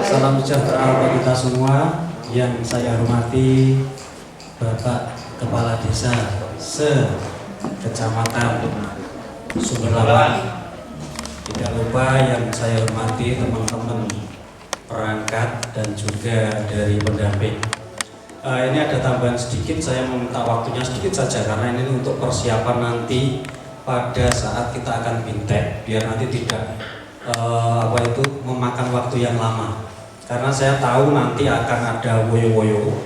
Salam sejahtera bagi kita semua. Yang saya hormati Bapak Kepala Desa se-Kecamatan Sumberlawan. Tidak lupa yang saya hormati teman-teman perangkat dan juga dari pendamping. Ini ada tambahan sedikit, saya meminta waktunya sedikit saja karena ini untuk persiapan nanti pada saat kita akan bintek, biar nanti tidak memakan waktu yang lama. Karena saya tahu nanti akan ada woyo-woyo.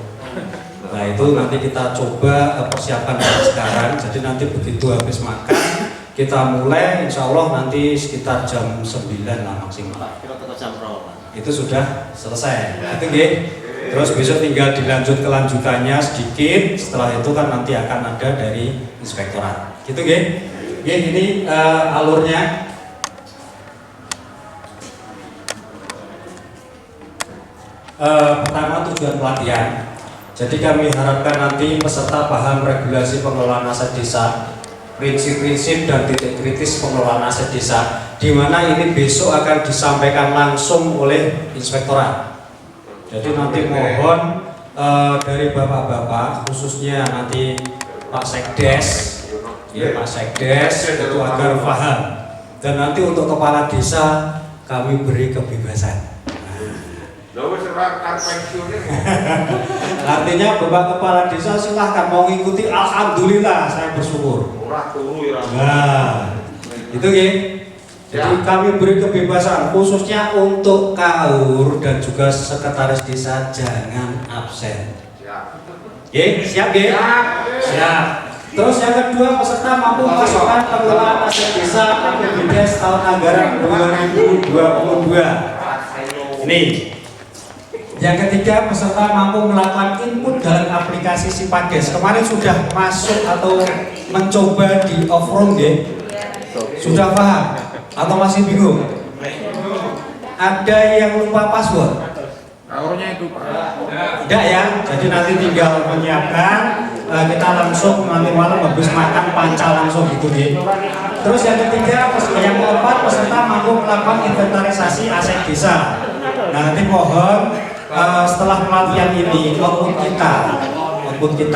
Nah itu nanti kita coba persiapan dari sekarang. Jadi nanti begitu habis makan kita mulai, insya Allah nanti sekitar jam 9 lah maksimal. Itu sudah selesai. Itu nggih. Terus besok tinggal dilanjut kelanjutannya sedikit. Setelah itu kan nanti akan ada dari inspektorat. Gitu nggih. Ini alurnya. Pertama tujuan pelatihan. Jadi kami harapkan nanti peserta paham regulasi pengelolaan aset desa, prinsip-prinsip dan titik kritis pengelolaan aset desa, di mana ini besok akan disampaikan langsung oleh inspektorat. Jadi nanti mohon dari bapak-bapak, khususnya nanti Pak Sekdes, ya Pak Sekdes itu agar paham. Dan nanti untuk kepala desa kami beri kebebasan. Artinya Bapak Kepala Desa silahkan mau ngikuti, alhamdulillah saya bersyukur. Nah, itu ya. Jadi kami beri kebebasan khususnya untuk KAUR dan juga sekretaris desa jangan absen. Siap ya? Siap. Terus yang kedua, peserta mampu memasukkan pengelolaan aset desa APBDes tahun anggaran 2022. Ini. Yang ketiga, peserta mampu melakukan input dalam aplikasi Sipades. Kemarin sudah masuk atau mencoba di off-road ya? Sudah paham? Atau masih bingung? Ada yang lupa password? Powernya itu Tidak ya? Jadi nanti tinggal menyiapkan, kita langsung nanti malam habis makan pancal langsung gitu ya. Terus yang ketiga, yang keempat, peserta mampu melakukan inventarisasi aset desa. Nah nanti mohon setelah pelatihan ini output kita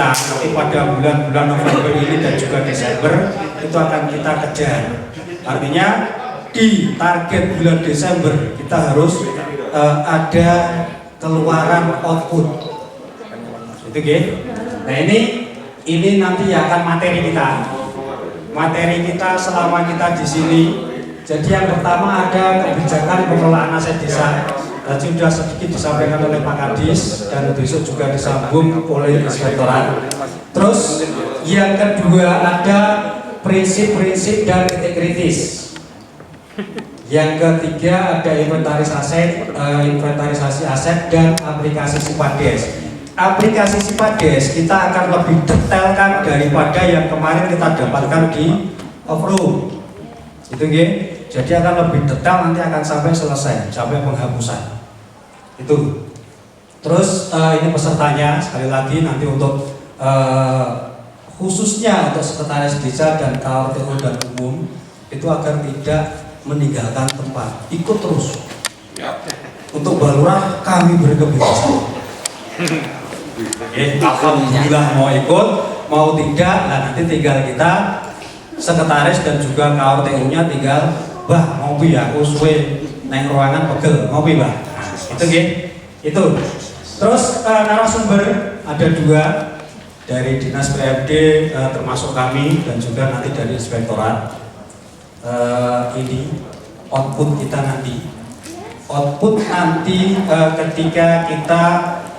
nanti pada bulan-bulan November ini dan juga Desember itu akan kita kejar. Artinya di target bulan Desember kita harus ada keluaran output. Itu gitu. Nah ini nanti akan materi kita selama kita di sini. Jadi yang pertama ada kebijakan pengelolaan aset desa. Tadi sudah sedikit disampaikan oleh Pak Kadis dan besok juga disambung oleh inspektorat. Terus yang kedua ada prinsip-prinsip dan titik kritis. Yang ketiga ada inventarisasi aset dan aplikasi Sipades. Aplikasi Sipades kita akan lebih detailkan daripada yang kemarin kita dapatkan di off-road. Itu ya. Jadi akan lebih detail, nanti akan sampai selesai, sampai penghapusan. Itu. Terus ini pesertanya sekali lagi nanti untuk khususnya untuk sekretaris desa dan KRTU dan umum itu agar tidak meninggalkan tempat, ikut terus. Untuk balurah kami beri kebebasan. Alhamdulillah mau ikut, mau tidak, nah nanti tinggal kita sekretaris dan juga KRTU-nya tinggal bah ngopi ya, uswe naik ruangan pegel ngopi bah. Itu gitu. Itu. Terus narasumber ada 2 dari Dinas PMD termasuk kami dan juga nanti dari inspektorat. Ini output kita nanti. Output nanti ketika kita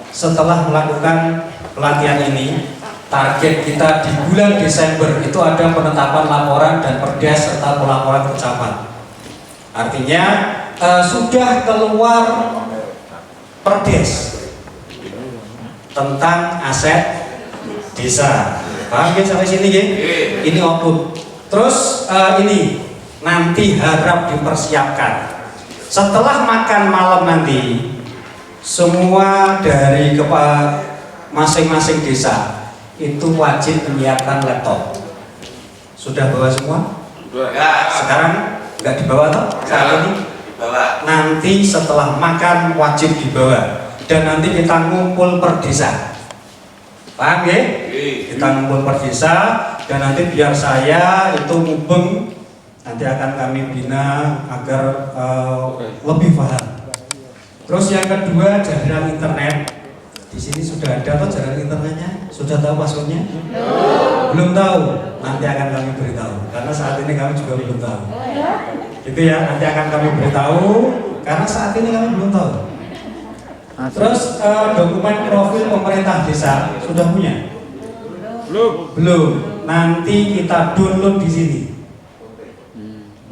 setelah melakukan pelatihan ini target kita di bulan Desember itu ada penetapan laporan dan perdes serta pelaporan ucapan. Artinya sudah keluar perdes tentang aset desa. Paham ya sampai sini ya? Ini output. Terus ini nanti harap dipersiapkan. Setelah makan malam nanti, semua dari masing-masing desa itu wajib menyiapkan laptop. Sudah bawa semua? Sekarang nggak dibawa toh? Saat ini? Nanti setelah makan wajib dibawa. Dan nanti kita ngumpul per desa. Paham ya? Kita ngumpul per desa dan nanti biar saya itu mubeng, nanti akan kami bina agar lebih paham. Terus yang kedua, jaringan internet. Di sini sudah ada atau jaringan internetnya? Sudah tahu passwordnya? Belum tahu. Nanti akan kami beritahu. Karena saat ini kami juga belum tahu. Itu ya, nanti akan kami beritahu. Karena saat ini kami belum tahu. Terus dokumen profil pemerintah desa sudah punya? Belum. Nanti kita download di sini.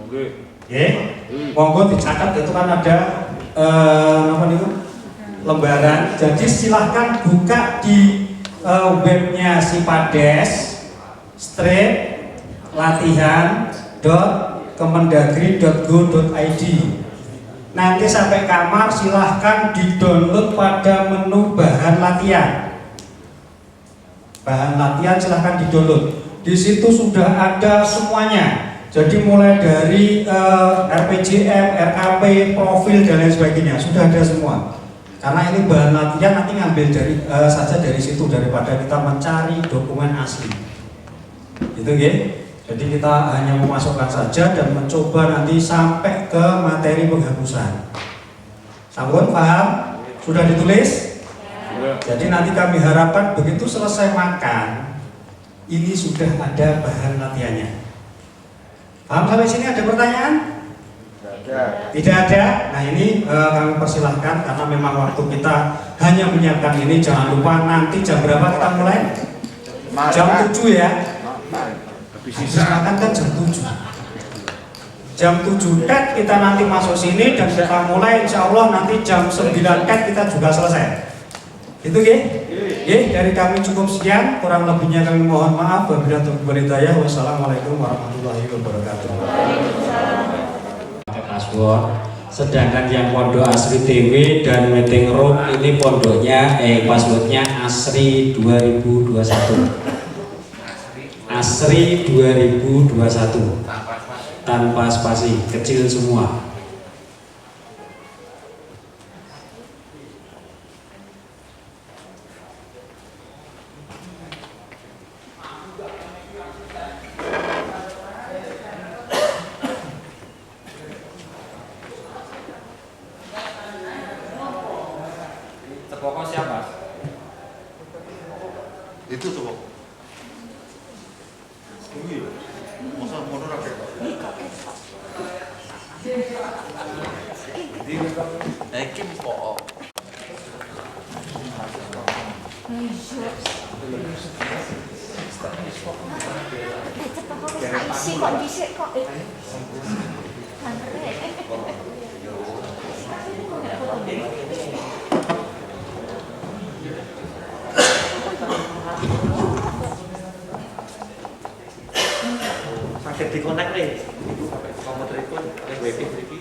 Oke. Monggo dicatat, itu kan ada apa nih, lembaran. Jadi silahkan buka di webnya Sipades latihan.kemendagri.go.id. Nanti sampai kamar silahkan di-download pada menu bahan latihan. Bahan latihan silahkan di-download. Di situ sudah ada semuanya. Jadi mulai dari RPJM, RKP, profil dan lain sebagainya sudah ada semua. Karena ini bahan latihan, nanti ngambil dari saja dari situ daripada kita mencari dokumen asli. Gitu ya. Jadi kita hanya memasukkan saja dan mencoba nanti sampai ke materi penghapusan. Sampun paham? Sudah ditulis? Jadi nanti kami harapkan begitu selesai makan, ini sudah ada bahan latihannya. Paham sampai sini? Ada pertanyaan? Tidak ada. Nah ini kami persilahkan karena memang waktu kita hanya menyiapkan ini. Jangan lupa nanti jam berapa kita mulai? Jam 7 ya. Habis makan kan jam 7. Jam 7 tet kita nanti masuk sini dan kita mulai, insya Allah nanti jam 9 tet kita juga selesai. Itu ya? Dari kami cukup sekian, kurang lebihnya kami mohon maaf. Wabillahi taufiq wal hidayah. Wassalamualaikum warahmatullahi wabarakatuh. Password. Sedangkan yang pondok Asri TV dan meeting room ini pondoknya passwordnya Asri 2021. Asri 2021 tanpa spasi, kecil semua. Terpokok siapa? Itu tuh. Iya. Masa motor apa? Di naikin kok. Isi kok dhisik kok. Sakit dikonek nih. Komputer itu ada wifi free.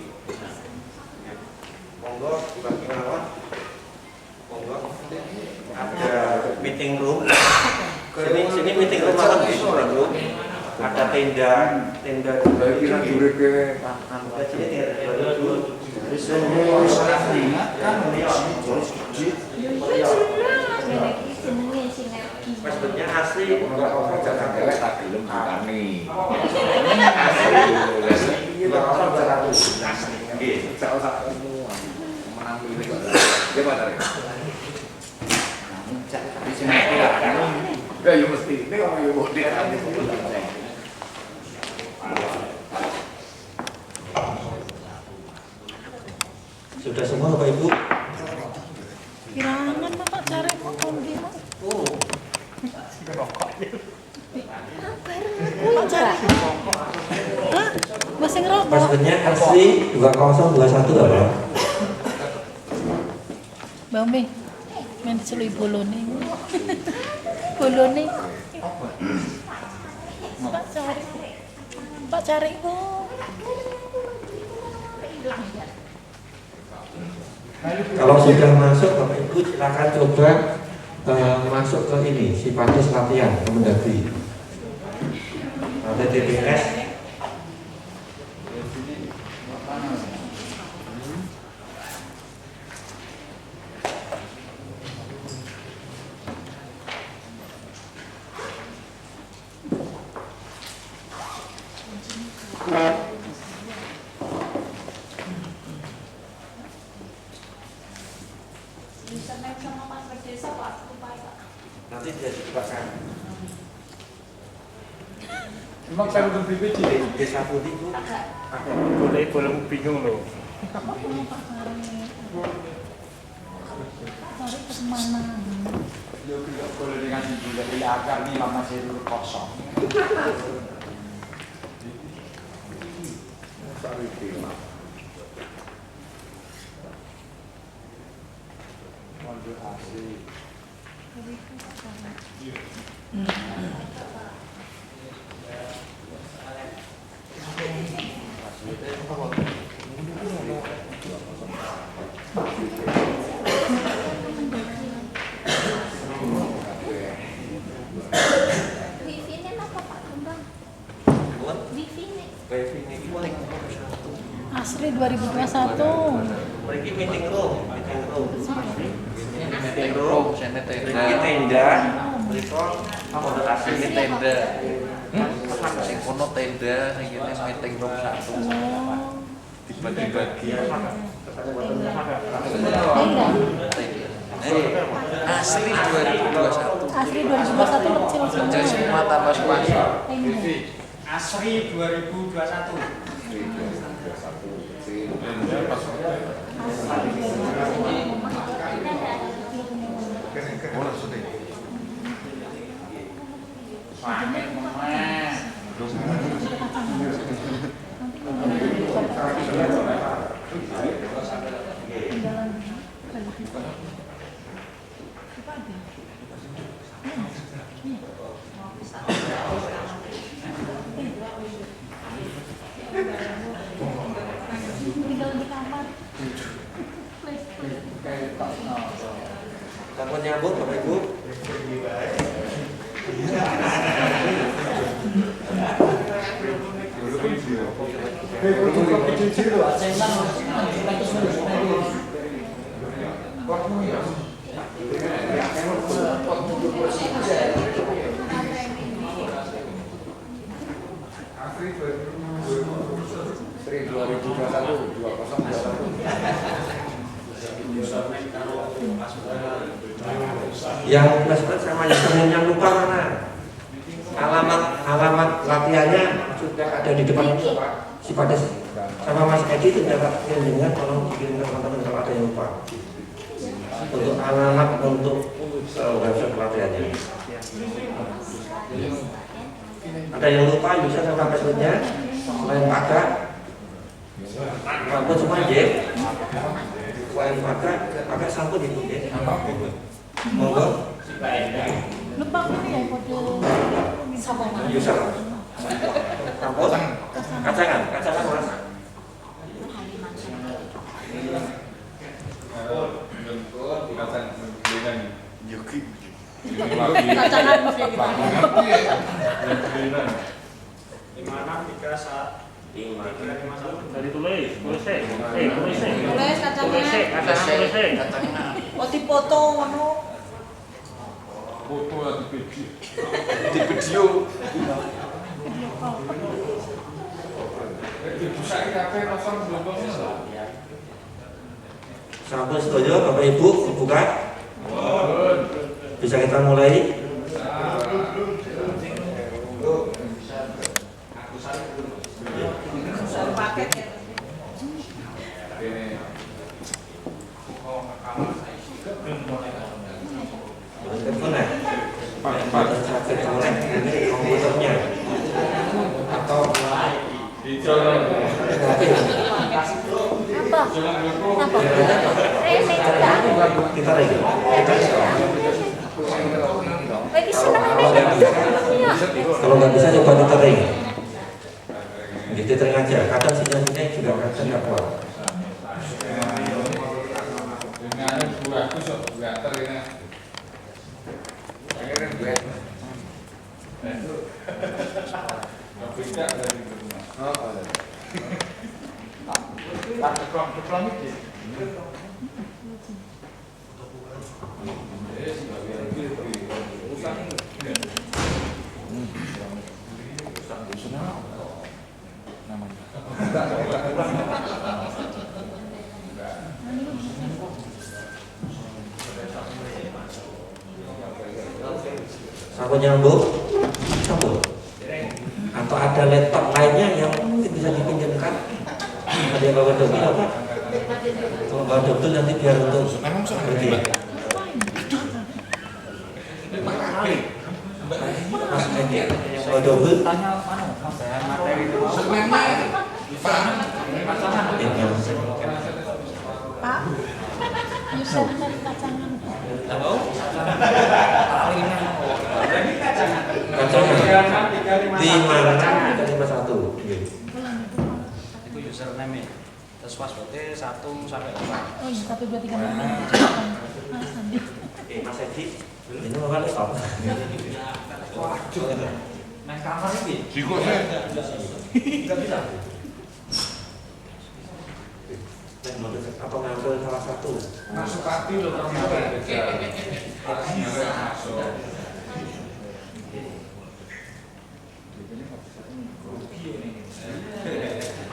Monggo bagi kawan. Monggo. Ada meeting room. Sini meeting room apa meeting room? Ada tenda Kira dulu ke sini tinggal dulu. Maksudnya asli enggak apa jangan gelek tak gelem dikani. Asli. Nggih, sak menang pilih kok. Nggih, Pak Tarik. Di sini tidak kan. Ya yo mesti ini kok yo bodhe. Sudah semua Bapak Ibu? Kirangan Bapak cari kok kondi. Oh. Kuwi cari. Hah? Masih ngerokok. Passwordnya asli 2021 apa? Mbak Mi, main dicelui bolone. Bolone. Pak cari. Pak cari kok. Kalau sudah masuk Bapak Ibu silakan coba masuk ke ini simpatis latihan Kemendagri. Ada TPS. Nanti dia dibakar. Emang saya udah BPJ. Desa Putih itu. Boleh bingung loh. Cari ke mana? Yo tidak boleh dengan juga di akar nih masih kosong. Sorry, Pak. Waduh asik. Wifi-nya apa Pak Kembang? Wifi-nya. Asri 2021. Pergi meeting room. Sana tenda. Pergi tenda. Berikut model asli Ini tenda. Sing kono tenda, sing kene meeting room 1. Dibagi-bagi. Asli 2021. Asri 2021 kecil semua. Jadi semua tambah spasi. Asri 2021. Tinggal di kamar. Sampun nyambung Bapak Ibu. Seri 2021 Yang plus sama yang lupa mana? Alamat latihannya sudah ada di depan Sipatis sama Mas Edi itu dapat dengan tolong dikirim ke teman-teman kalau ada yang lupa untuk alamat untuk website pelatihannya. Ada yang lupa bisa sama passwordnya lain pakai maupun semua J lain pakai satu gitu ya. Monggo Lupa kan ya kode sama user sampun kacangan Mas. kacangan mesti di mana? 5631. Dari tulis sih. Tulis kacangan. Oh di foto ngono. foto di video. Sampun setuju Bapak Ibu buka. Bisa kita mulai. Paket ya. Telepon ya. ditarik. Lagi seneng aja. Kalau nggak bisa coba ditarik. Ditarik aja. Kadang sinyal-sinyal juga kadang nggak kuat. Sapu nyambung, sambung. Atau ada laptop lainnya yang mungkin bisa dipinjamkan. Ada yang bawa double apa? Kalau bawa double nanti biar untuk pergi. Mas Edi, bawa double. Pak, Yusuf dari kacangan. Kacangan 56 Itu username -nya. Terus passwordnya 1 sampai 4. Oh iya, tapi 2 3 4. Mas Andi. Mas Edi, ini apa laptop? Nang kamar iki. Nggak bisa. Atau ngambil salah satu. Masuk hati loh kamu.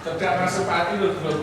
Tidak masuk hati loh belum.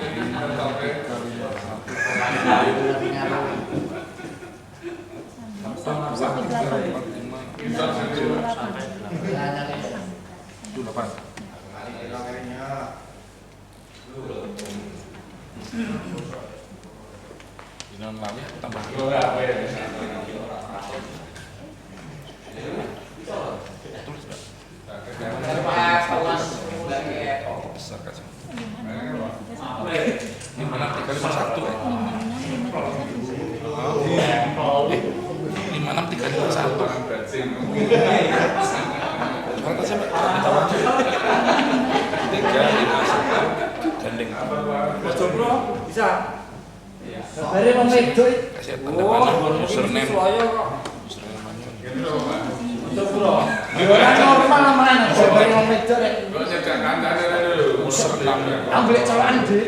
Dari memedoi. Username. Normal mana? Dari memedoi. Ambil cawan di.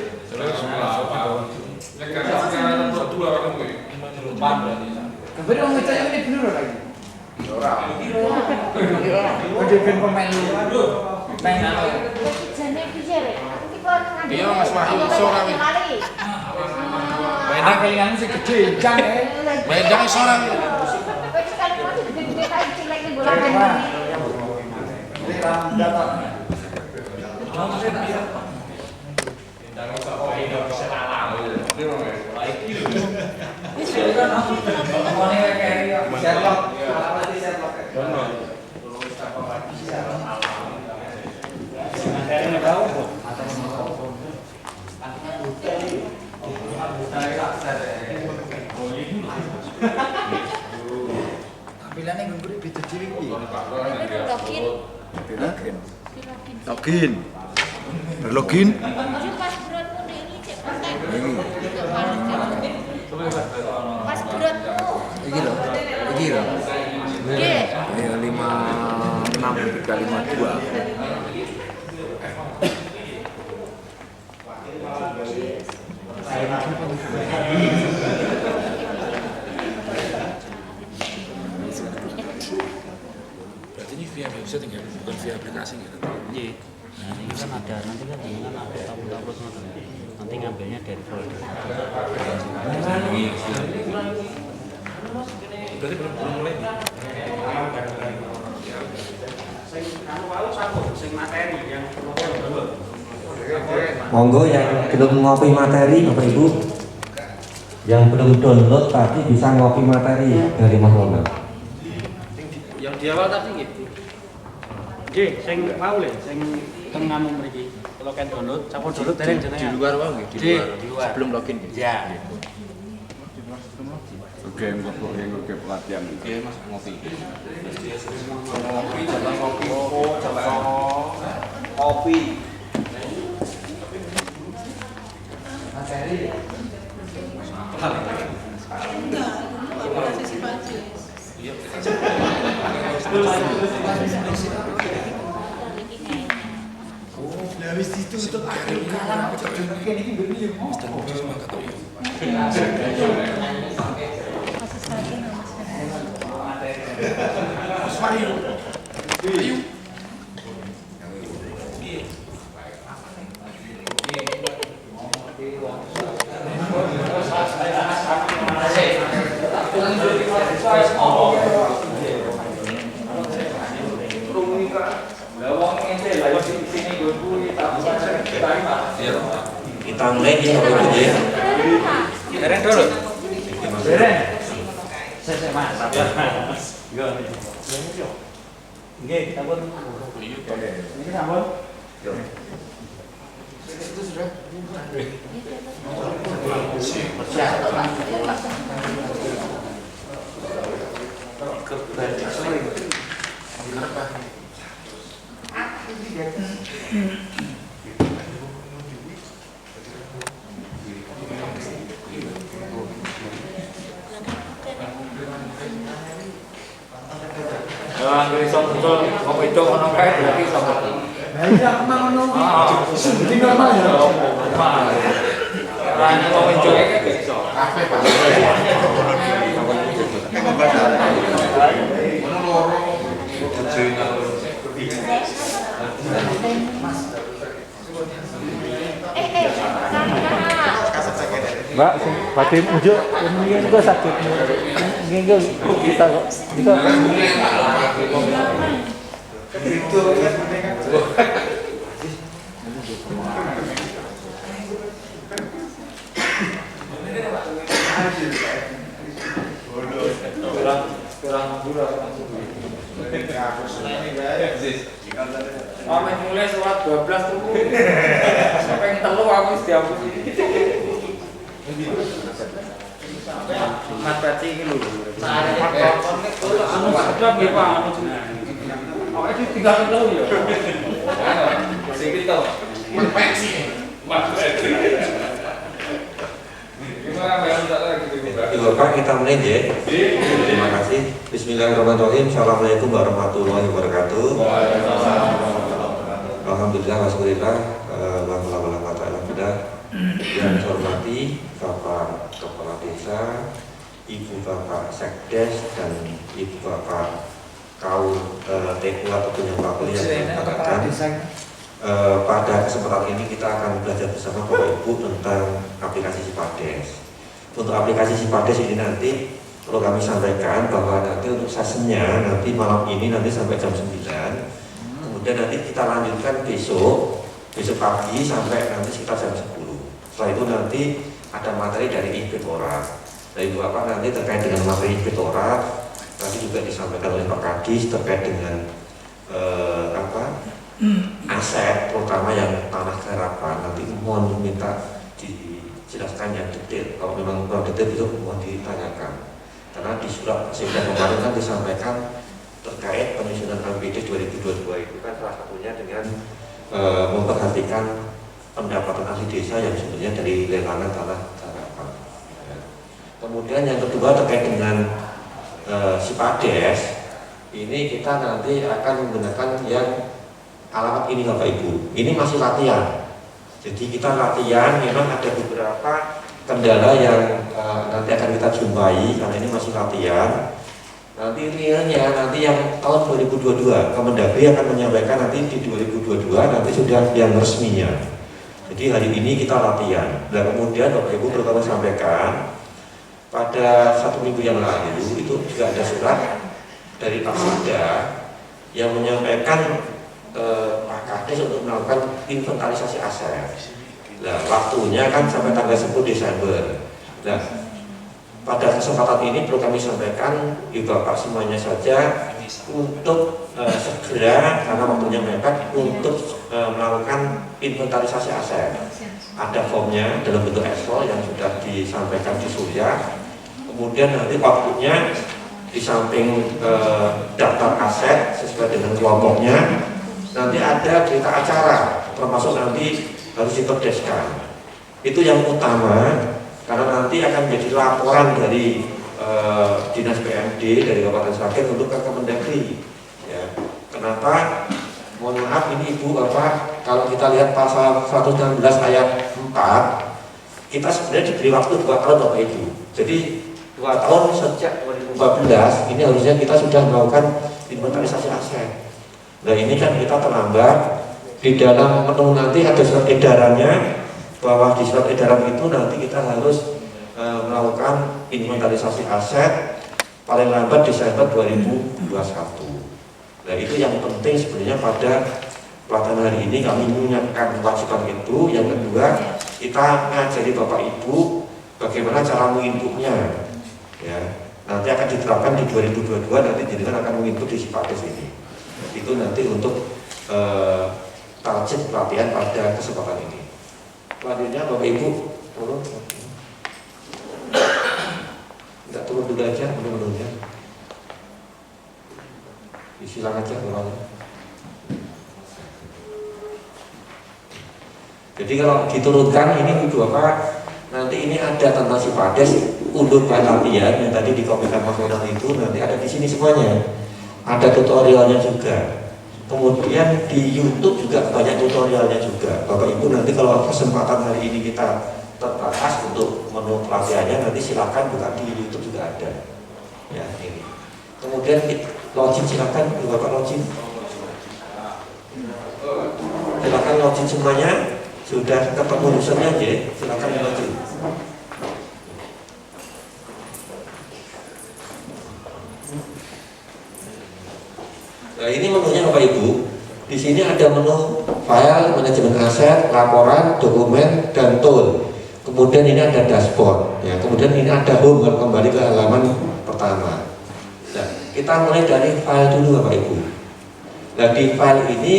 Beri orang itu yang ini bener lagi. Udah ben pemain lu. Main apa? Jane bijare. Iki kon ngambil. Iya, Mas Wahyu iso kami. Main kelingan sih gede jang Wedang iso ora. Kowe sekali mati gede-gede kae cilik ning bola. Tampilannya gue beda diri Login. Berlogin. Maksud pas beratmu nek iki cek konten. Pas beratmu. Iki lho. Iki lho. Nggih. Ya 56352. Berarti ini via website tinggal bukan via aplikasi gitu. Iya. Nah, ini kan ada nanti kan jenengan ada tabel-tabel ngoten. Nanti ngambilnya dari folder. Berarti belum mulai. Monggo yang belum ngopi materi Bapak Ibu, yang belum download tadi bisa ngopi materi dari Mas Ronald. Yang di awal tadi gitu. Nggih, sing mau le, sing teng nganu mriki. Kalau kan download, sampun download dereng jenengan. Di luar wae nggih, di luar. Di luar. Sebelum login nggih. Ya. game pelatihan. Oke, Mas ngopi. Ngopi jam kopi, jam kopi. Materi. Habis itu untuk akhir kalah Kita mulai di Bapak Ibu ya. Keren dulu. Beren. Saya Mas. Mas. Nggih, kita pun. Ini sampun. itu sudah Anggur iso muncul kok itu ono kae berarti iso. nah ini aku mau ngomong ini normal ya Rane kok muncul kae iso. kafe Pak Mbak, batin ujuk ini juga sakit. Ini kita kok. Kita Mulai surat 12 tuh. Sampai ngelu aku setiap Mas Paci iki lho. Anu sudah nggih Pak, anu. Awake iki tinggal telu ya. Sing itu. Mas Paci. Mas Paci. Gimana bayar tak lagi Bapak kita mulai ya. Terima kasih. Bismillahirrahmanirrahim. Assalamualaikum warahmatullahi wabarakatuh. Alhamdulillah wasyukurillah wa ta'ala yang saya hormati Bapak Kepala Desa, Ibu Bapak Sekdes dan Ibu Bapak kaum TU ataupun yang wakil yang mengatakan pada kesempatan ini kita akan belajar bersama Bapak Ibu tentang aplikasi Sipades. Untuk aplikasi Sipades ini nanti perlu kami sampaikan bahwa nanti untuk sessionnya nanti malam ini nanti sampai jam 9. Kemudian nanti kita lanjutkan besok pagi sampai nanti sekitar jam 10. Setelah itu nanti ada materi dari Inspektorat. Dari Bapak nanti terkait dengan materi Inspektorat nanti juga disampaikan oleh Pak Kadis terkait dengan aset terutama yang tanah garapan. Nanti mohon minta dijelaskan yang detail. Kalau memang kurang detail itu mohon ditanyakan. Karena di surat sehingga kemarin kan disampaikan terkait penyusunan APBD 2022 itu kan salah satunya dengan memperhatikan pendapatan ahli desa yang sebenarnya dari lelangan tanah garapan. Kemudian yang kedua terkait dengan Sipades, ini kita nanti akan menggunakan yang alamat ini Bapak Ibu. Ini masih latihan. Jadi kita latihan, memang ada beberapa kendala yang nanti akan kita jumpai karena ini masih latihan. Nanti realnya nanti yang tahun 2022 Kemendagri akan menyampaikan nanti di 2022 nanti sudah yang resminya. Jadi hari ini kita latihan. Dan kemudian Bapak Ibu perlu kami sampaikan pada 1 minggu yang lalu itu juga ada surat dari Pak Sikda yang menyampaikan Pak Kades untuk melakukan inventarisasi aset. Nah, waktunya kan sampai tanggal 10 Desember. Nah, pada kesempatan ini perlu kami sampaikan Ibu Bapak semuanya saja untuk segera karena waktunya mepet untuk melakukan inventarisasi aset. Ada formnya dalam bentuk Excel yang sudah disampaikan di Surya. Kemudian nanti outputnya di samping daftar aset sesuai dengan kelompoknya, nanti ada berita acara, termasuk nanti harus diperdeskan. Itu yang utama, karena nanti akan menjadi laporan dari Dinas PMD dari Kabupaten Sragen untuk ke Kemendagri. Ya. Kenapa? Mohon maaf ini Ibu Bapak, kalau kita lihat pasal 116 ayat 4, kita sebenarnya diberi waktu 2 tahun Bapak Ibu. Jadi 2 tahun sejak 2014 ini harusnya kita sudah melakukan inventarisasi aset. Nah ini kan kita terlambat. Di dalam menu nanti ada surat edarannya, bahwa di surat edaran itu nanti kita harus melakukan inventarisasi aset paling lambat Desember 2021. Nah itu yang penting sebenarnya pada pelaksanaan hari ini kami menyiapkan kewajiban itu. Yang kedua, kita ngajari Bapak Ibu bagaimana cara menginputnya. Ya, nanti akan diterapkan di 2022, nanti jenengan akan menginput di Sipades ini. Itu nanti untuk target pelatihan pada kesempatan ini. Selanjutnya Bapak Ibu turun. Tidak turun dulu aja menu-menunya. Silakan aja orangnya. Jadi kalau diturunkan ini Ibu Bapak, nanti ini ada tentang Sipades, unduh bahan latihan yang tadi dikomenkan Mas Ronald itu nanti ada di sini semuanya. Ada tutorialnya juga. Kemudian di YouTube juga banyak tutorialnya juga. Bapak Ibu nanti kalau kesempatan hari ini kita terbatas untuk menu pelatihannya, nanti silakan buka di YouTube juga ada. Ya ini. Kemudian login silakan, Bapak login. Silakan login semuanya. Sudah ketemu usernya aja, silakan login. Nah ini menunya Bapak Ibu. Di sini ada menu file, manajemen aset, laporan, dokumen, dan tool. Kemudian ini ada dashboard. Ya, kemudian ini ada home, kembali ke halaman pertama. Nah, kita mulai dari file dulu Bapak Ibu. Nah di file ini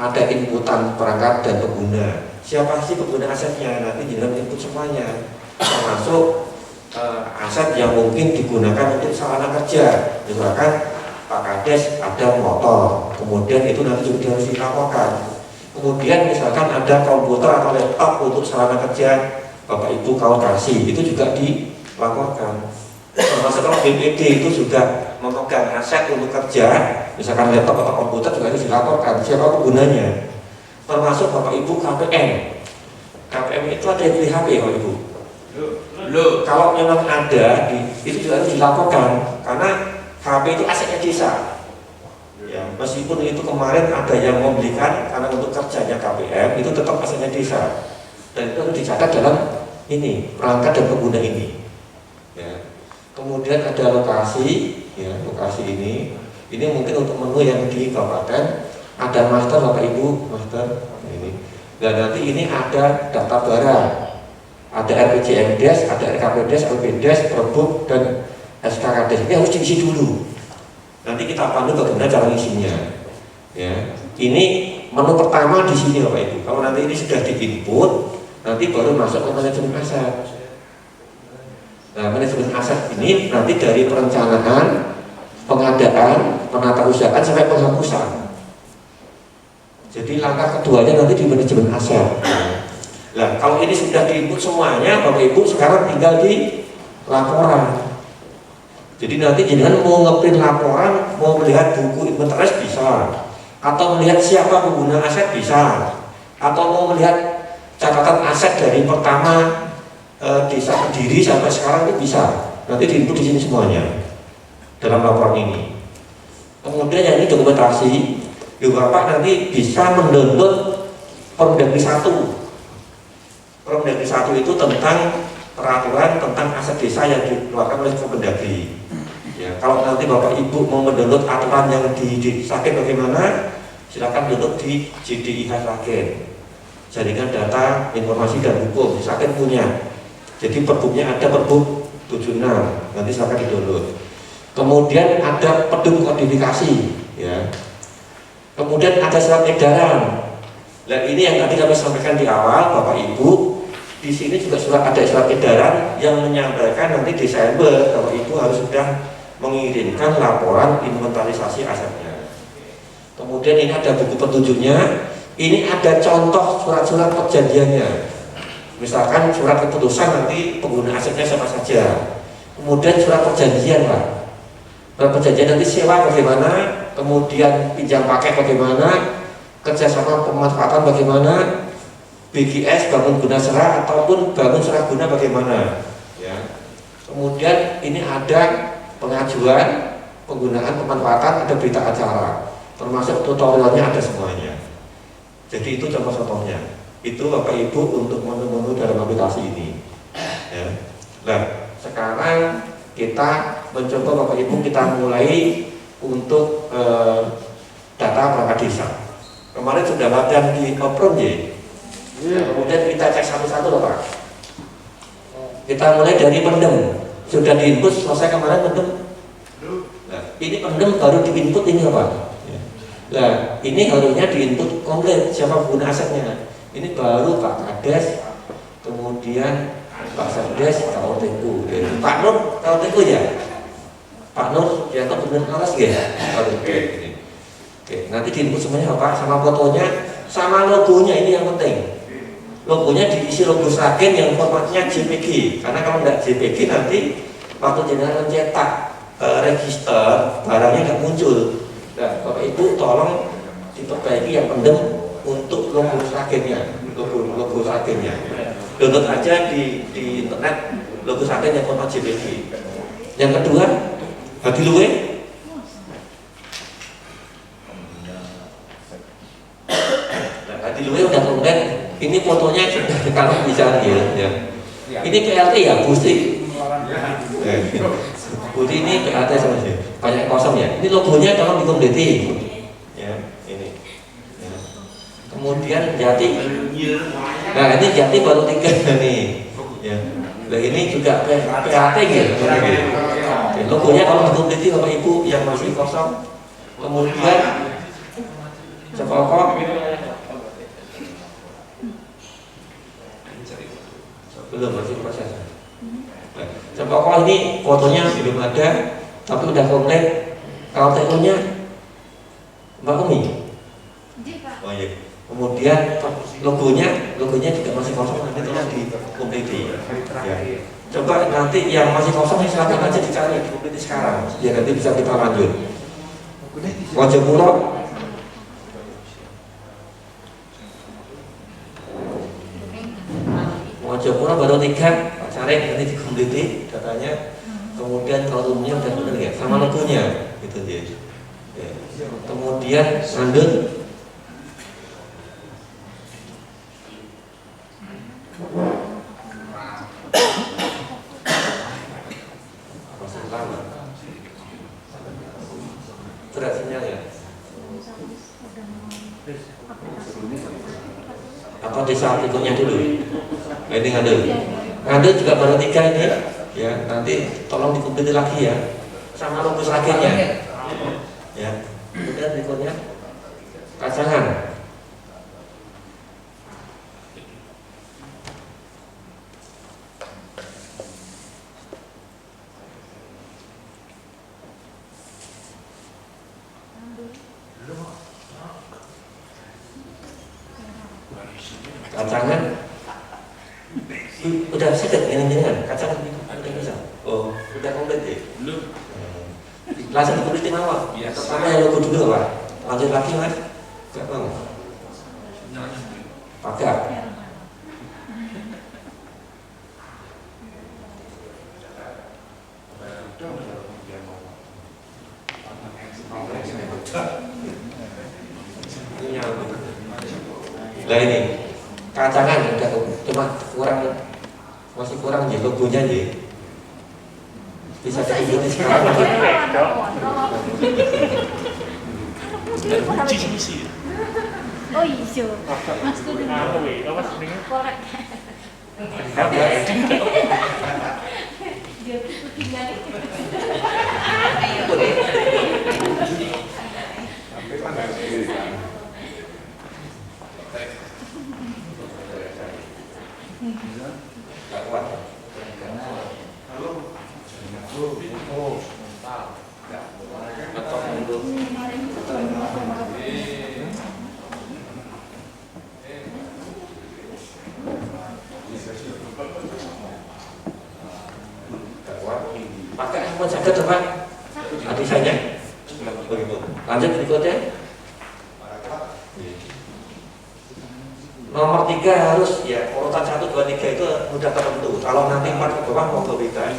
ada inputan perangkat dan pengguna. Siapa sih pengguna asetnya? Nanti jangan input semuanya, termasuk aset yang mungkin digunakan untuk sarana kerja. Misalkan Pak Kades ada motor, kemudian itu nanti juga harus dilaporkan. Kemudian misalkan ada komputer atau laptop untuk sarana kerja Bapak Ibu kau kasih, itu juga dilaporkan. Termasuk kalau BPD itu juga memegang aset untuk kerja, misalkan laptop atau komputer juga harus dilaporkan. Siapa penggunanya? Termasuk Bapak Ibu KPM. KPM itu ada yang beli HP Bapak Ibu. Kalau memang ada, itu juga harus dilaporkan karena HP itu asetnya desa. Ya, meskipun itu kemarin ada yang membelikan karena untuk kerjanya KPM, itu tetap asetnya desa. Dan itu harus dicatat dalam ini perangkat dan pengguna ini. Ya. Kemudian ada lokasi, ya lokasi ini mungkin untuk menu yang di kabupaten. Ada master Bapak Ibu, master ini. Dan nanti ini ada data barang, ada RPJMDes, ada RKPDes, LPDes, Perbuk, dan SKKDes. Ini harus diisi dulu. Nanti kita pandu bagaimana cara isinya. Ya, ini menu pertama di sini Bapak Ibu. Kalau nanti ini sudah diinput, nanti baru masuk ke manajemen aset. Nah, manajemen aset ini nanti dari perencanaan, pengadaan, penatausahaan sampai penghapusan. Jadi langkah keduanya nanti di manajemen aset. Nah, kalau ini sudah diinput semuanya, Bapak Ibu sekarang tinggal di laporan. Jadi nanti jangan mau ngeprint laporan, mau melihat buku inventaris bisa, atau melihat siapa pengguna aset bisa, atau mau melihat catatan aset dari pertama desa Kediri sampai sekarang itu bisa. Nanti diinput di sini semuanya dalam laporan ini. Kemudian yang ini dokumentasi. Yuk Bapak nanti bisa mendownload Permendagri 1. Permendagri 1 itu tentang peraturan tentang aset desa yang dikeluarkan oleh Kemendagri. Ya, kalau nanti Bapak Ibu mau mendownload aturan yang di Sragen bagaimana, silakan download di JDIH Sragen, Jaringan Data Informasi dan Hukum. Sragen punya. Jadi perbuknya ada Perbuk 76. Nanti silakan di-download. Kemudian ada pedum kodifikasi, ya. Kemudian ada surat edaran. Dan ini yang tadi kami sampaikan di awal, Bapak Ibu, di sini juga ada surat edaran yang menyampaikan nanti Desember Bapak Ibu harus sudah mengirimkan laporan inventarisasi asetnya. Kemudian ini ada buku petunjuknya, ini ada contoh surat-surat perjanjiannya. Misalkan surat keputusan nanti pengguna asetnya siapa saja. Kemudian surat perjanjian Pak. Surat perjanjian nanti sewa bagaimana, kemudian pinjam pakai bagaimana, kerjasama pemanfaatan bagaimana, BGS bangun guna serah ataupun bangun serah guna bagaimana ya. Kemudian ini ada pengajuan penggunaan pemanfaatan, ada berita acara termasuk tutorialnya ada semuanya. Jadi itu contoh-contohnya, itu Bapak Ibu untuk menu-menu dalam aplikasi ini ya. Nah sekarang kita mencoba Bapak Ibu kita mulai untuk data perangkat desa. Kemarin sudah latihan di Opron ya. Kemudian kita cek satu-satu loh Pak. Kita mulai dari pendem. Sudah diinput selesai kemarin pendem. Nah, ini pendem baru diinput ini apa? Nah, ini harusnya diinput komplit siapa pengguna asetnya. Ini baru Pak Kades, kemudian Pak Sardes, KOTku. Pak Nur, KOTku ya. Pak Nur, ya atau benar alas ya. Oke, nanti diinput semuanya Pak, sama fotonya, sama logonya ini yang penting. Logonya diisi logo Sragen yang formatnya JPG, karena kalau nggak JPG nanti waktu jenengan mencetak register barangnya nggak muncul. Nah, Bapak Ibu tolong diperbaiki yang pendem untuk logo Sragennya, logo Sragennya. Download aja di internet logo Sragen yang format JPG. Yang kedua, Hadiluwe. Nah, Hadiluwe udah komplit. Ini fotonya kalau bisa ya. Ini PLT ya, Gusti. Gusti ini PLT sama sih. Banyak kosong ya. Ini logonya tolong dikompleti. Ya, ini. Ya. Kemudian Jati. Nah, ini Jati baru 3 nih. Ya. Nah, ini juga PLT gitu. Logonya kalau dikompleti Bapak Ibu yang masih kosong. Kemudian Cepokok belum, masih proses. Cepokok ini fotonya belum ada, tapi udah komplit. Kalau TO-nya Mbak Umi. Oh iya. Kemudian logonya juga masih kosong, nanti tolong dikompleti. Ya. Coba nanti yang masih kosong silakan aja dicari dikompleti sekarang, ya nanti bisa kita lanjut. Wajapuro. Wajapuro baru 3, Pak Carek nanti dikompleti datanya. Kemudian kalau umumnya udah benar ya, sama logonya gitu dia. Ya. Kemudian Sandun. Sudah sinyal ya? Apa desa berikutnya dulu? Ini Ngandel juga baru 3 ini ya, nanti tolong dikomplit lagi ya sama logo Sragennya ya. Kemudian berikutnya Kacangan. Kacangan udah sedek ini kan? Kacangan udah bisa. Oh, udah komplit ya? Belum. Langsung dikomplitin awal. Pertama yang logo dulu Pak. Lanjut lagi Mas. Gak mau. Pakai. Nah ini Kacangan udah cuma masih kurang ya logonya ya. Bisa diikuti sekarang. Oh iya, Mas tuh korek. Dia tuh tinggal. Nggak kuat. Ngetok dulu. Pakai handphone saya ke depan. Hati saya. Begitu. Lanjut berikutnya. Nomor 3 harus ya urutan 1, 2, 3 itu mudah tertentu. Kalau nanti 4 ke bawah mau bebas.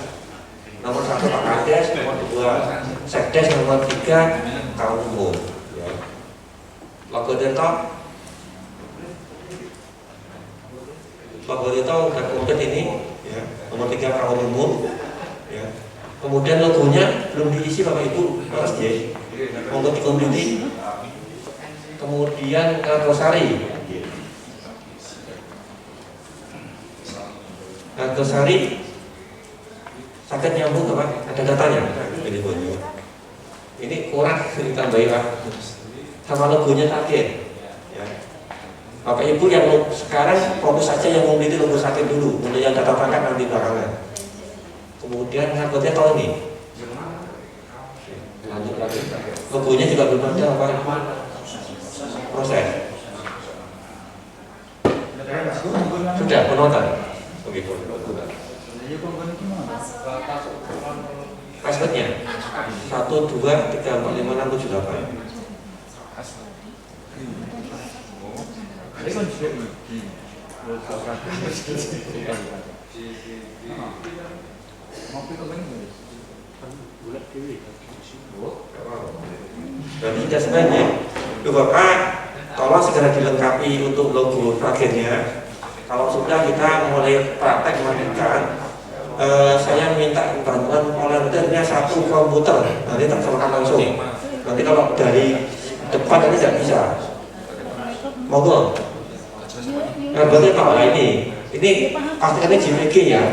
Nomor 1 Pak Kades, nomor 2 Sekdes, nomor 3 kaum umum. Ya. Logo Detok udah komplit ini. Ya. Nomor 3 kaum umum. Ya. Kemudian logonya belum diisi Bapak Ibu, harus ya. Untuk dikompliti. Kemudian Argosari. Argosari sakit nyambung Pak, ada datanya. Ini kurang ditambahin Pak. Sama logonya sakit. Ya. Bapak Ibu yang sekarang fokus saja yang memiliki logo sakit dulu, untuk yang data pangkat nanti belakangan. Kemudian hardcode-nya tahun ini. Lanjut lagi. Logonya juga belum ada apa? Proses. Sudah penonton. Begitu. Passwordnya 1, 2, 3, 4, 5, 6, 7, 8. Jadi sudah sebenarnya Bapak tolong segera dilengkapi untuk logo agennya. Kalau sudah kita mulai praktek memandikan, saya minta bantuan volunteernya 1 komputer, nanti terserahkan langsung. Nanti kalau dari depan nanti tidak bisa. Monggo. Berarti Pak ini pastikannya JPG ya.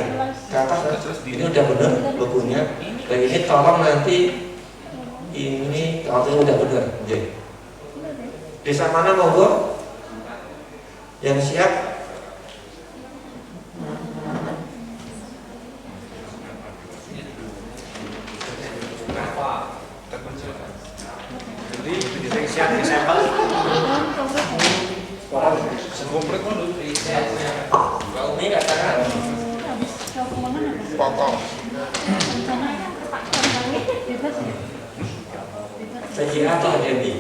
Ke atas ini udah benar logonya. Dan ini tolong nanti ini kalau udah benar. Desa mana monggo? Yang siap? Ini katakan pokok. PJA atau HDMI?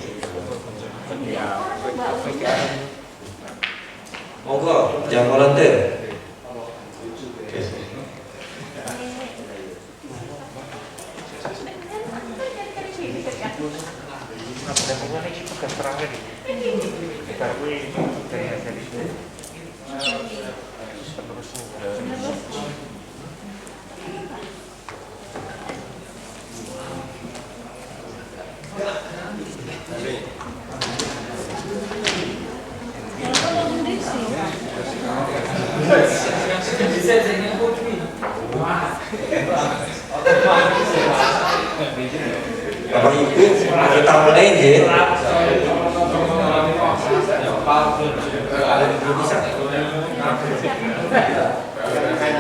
Monggo, jangan volunteer. Bapak Ibu, kita mulai ya.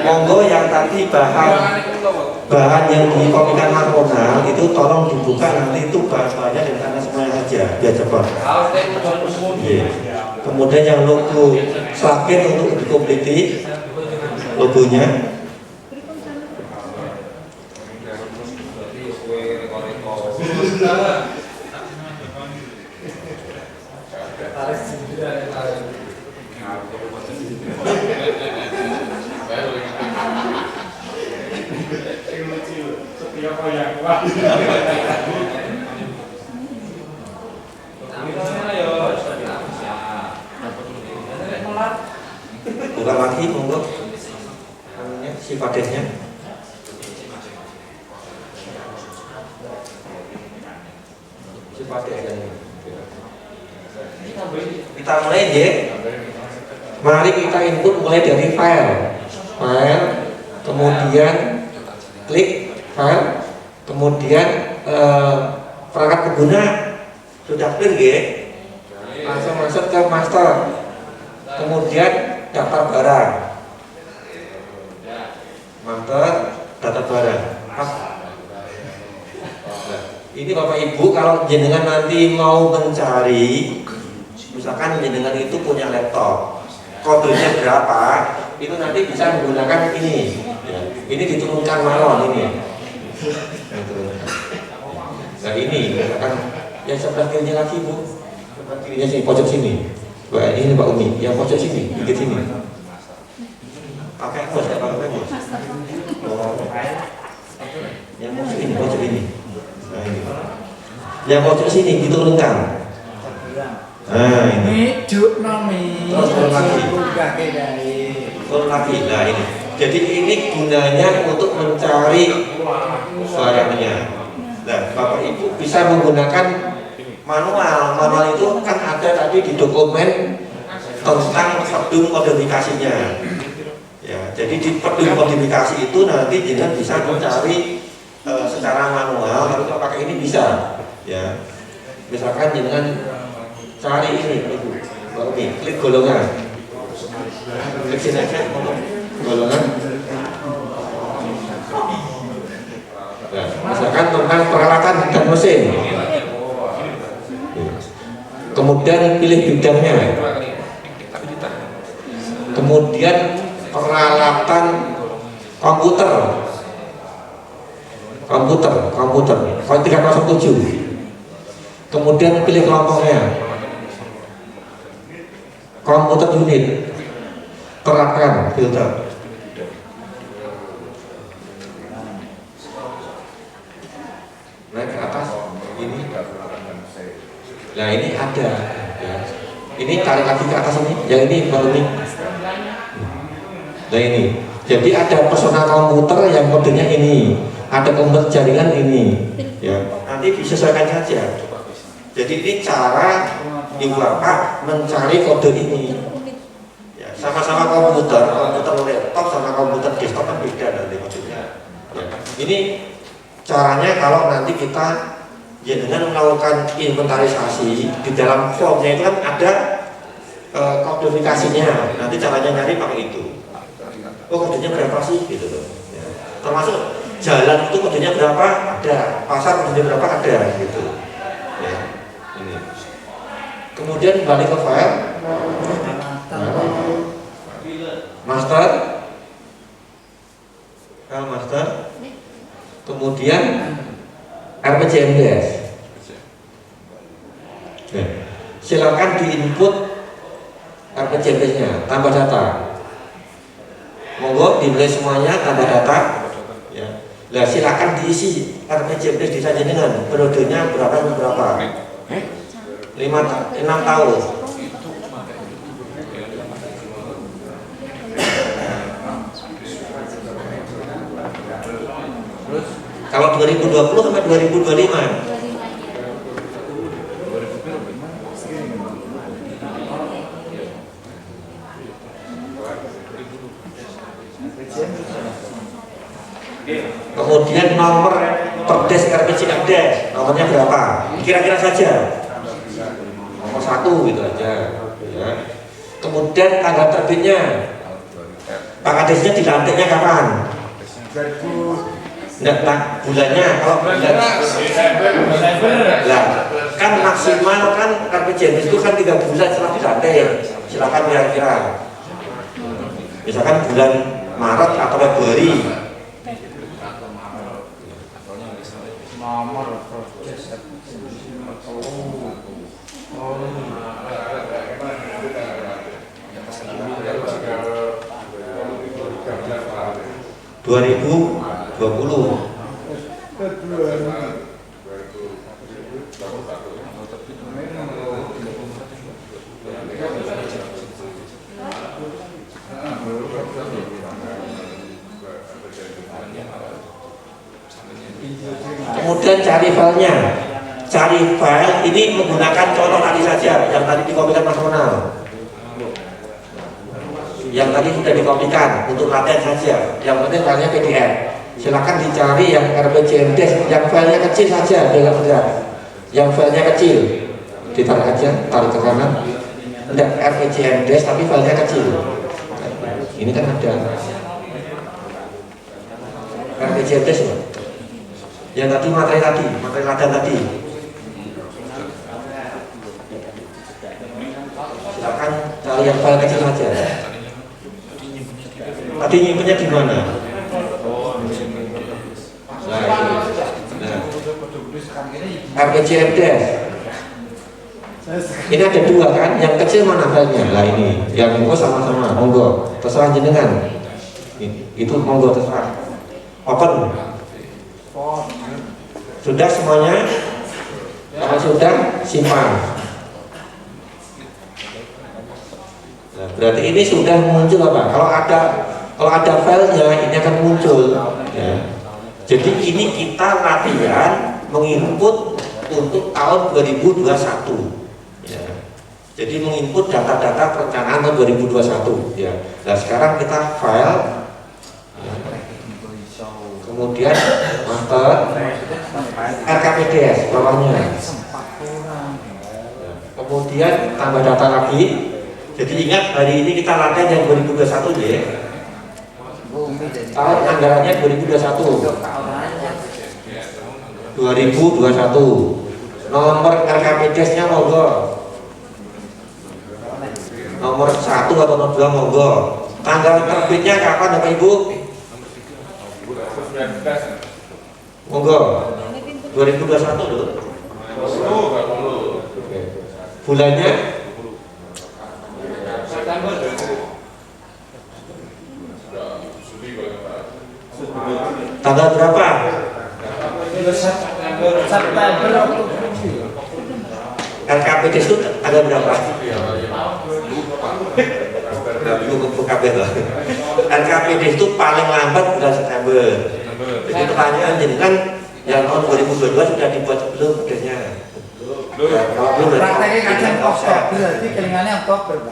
Monggo yang tadi bahan yang di kopikan markona itu tolong dibuka, nanti itu bahan-bahannya dan karena semuanya aja biar cepat. Kemudian yang logo slagin untuk dikompleti logonya. Ulang lagi monggo sifatnya. Kita mulai ya. Mari kita input mulai dari file, kemudian klik file, kemudian perangkat pengguna sudah clear ya. Langsung masuk ke master, kemudian daftar barang, master data barang. Nah, ini Bapak Ibu kalau jenengan nanti mau mencari, misalkan jenengan itu punya laptop, kodenya berapa, itu nanti bisa menggunakan ini. Ya, ini diturunkan manual ini. Nah ini misalkan yang sebelah kirinya lagi Bu, sebelah kirinya sini, pojok sini. Wah, ini Pak Umi, yang pojok sini, dikit sini. Pakai bos, pakai bos. Yang pojok ini, pojok ini. Nah ini. Yang pojok sini diturunkan. Nah ini. Juk nomi. Terus turun lagi. Turun lagi. Nah ini. Jadi ini gunanya untuk mencari barangnya. Nah, Bapak Ibu bisa menggunakan manual. Manual itu kan ada tadi di dokumen tentang pedung modifikasinya. Ya, jadi di pedung modifikasi itu nanti jenengan bisa mencari secara manual. Tapi kalau pakai ini bisa. Ya, misalkan jenengan cari ini, Ibu. Oke, klik golongan. Klik sini aja, golongan. Nah, misalkan tentang peralatan dan mesin. Kemudian pilih bidangnya. Kemudian peralatan komputer. Komputer 307. Kemudian pilih kelompoknya. Komputer unit. Terapkan filter. Naik ke atas ini. Nah ini ada ya. Ini tarik lagi ke atas ini. Yang ini baru ini. Nah ini. Jadi ada personal komputer yang kodenya ini. Ada komputer jaringan ini. Ya. Nanti disesuaikan saja. Jadi ini cara Ibu Bapak mencari kode ini. Ya, sama-sama komputer laptop sama komputer desktop kan beda nanti kodenya. Ya. Ini caranya kalau nanti kita dengan melakukan inventarisasi di dalam formnya itu kan ada kodifikasinya. Nanti caranya nyari pakai itu. Oh kodenya berapa sih gitu loh. Ya. Termasuk jalan itu kodenya berapa ada, pasar kodenya berapa ada gitu. Ya. Ini. Kemudian balik ke file. Master. File master. Kemudian RPJMDS. Nah, silakan diinput RPJMDS-nya, tambah data. Monggo dimulai semuanya tambah data. Ya. Nah, silakan diisi RPJMDS di saja dengan periodenya berapa. 6 tahun. Kalau 2020 sampai 2025. Kemudian nomor perdes RPJMDes, nomornya berapa? Kira-kira saja. Nomor 1 gitu aja. Ya. Kemudian tanggal terbitnya. Pak Kadesnya dilantiknya kapan? Nah, bulannya kalau bulan lah kan maksimal kan RPJMDes itu kan 3 bulan setelah dilantik. Silakan kira-kira. Misalkan bulan Maret atau Februari. Nomor proses. Kemudian cari filenya. Cari file ini menggunakan contoh tadi saja yang tadi dikopikan Mas Ronald. Yang tadi sudah dikopikan untuk latihan saja. Yang penting filenya PDF. Silakan dicari yang RPJMDes yang filenya kecil saja, jangan berat. Yang filenya kecil, ditarik aja, tarik ke kanan. Tidak RPJMDes tapi filenya kecil. Ini kan ada. RPJMDes ya. Yang tadi materi ladang tadi. Silakan cari yang file kecil saja. Tadi nyimpennya di mana? Nah, RPJMDes. Ini ada dua kan, yang kecil mana filenya? Lah ini, yang sama-sama, monggo, terserah jenengan. Itu monggo terserah. Open. Sudah semuanya? Kalau sudah, simpan. Nah, berarti ini sudah muncul apa? Kalau ada filenya, ini akan muncul. Ya. Jadi ini kita latihan menginput untuk tahun 2021. Ya. Jadi menginput data-data perencanaan tahun 2021. Ya. Nah sekarang kita file, ya. Kemudian master, RKPDS bawahnya. Ya. Kemudian tambah data lagi. Jadi ingat hari ini kita latihan yang 2021 ya. Tahun anggarannya 2021. 2021. Nomor RKPDes-nya monggo. Nomor 1 atau nomor 2 monggo. Tanggal terbitnya kapan Bapak Ibu? Monggo. 2021 loh. Bulannya tanggal berapa? September. RKPDes itu tanggal berapa? RKPDes itu paling lambat bulan September. Jadi pertanyaan jadi kan yang tahun 2022 sudah dibuat sebelum bedanya. Prakteknya kadang Oktober, berarti kelingannya Oktober.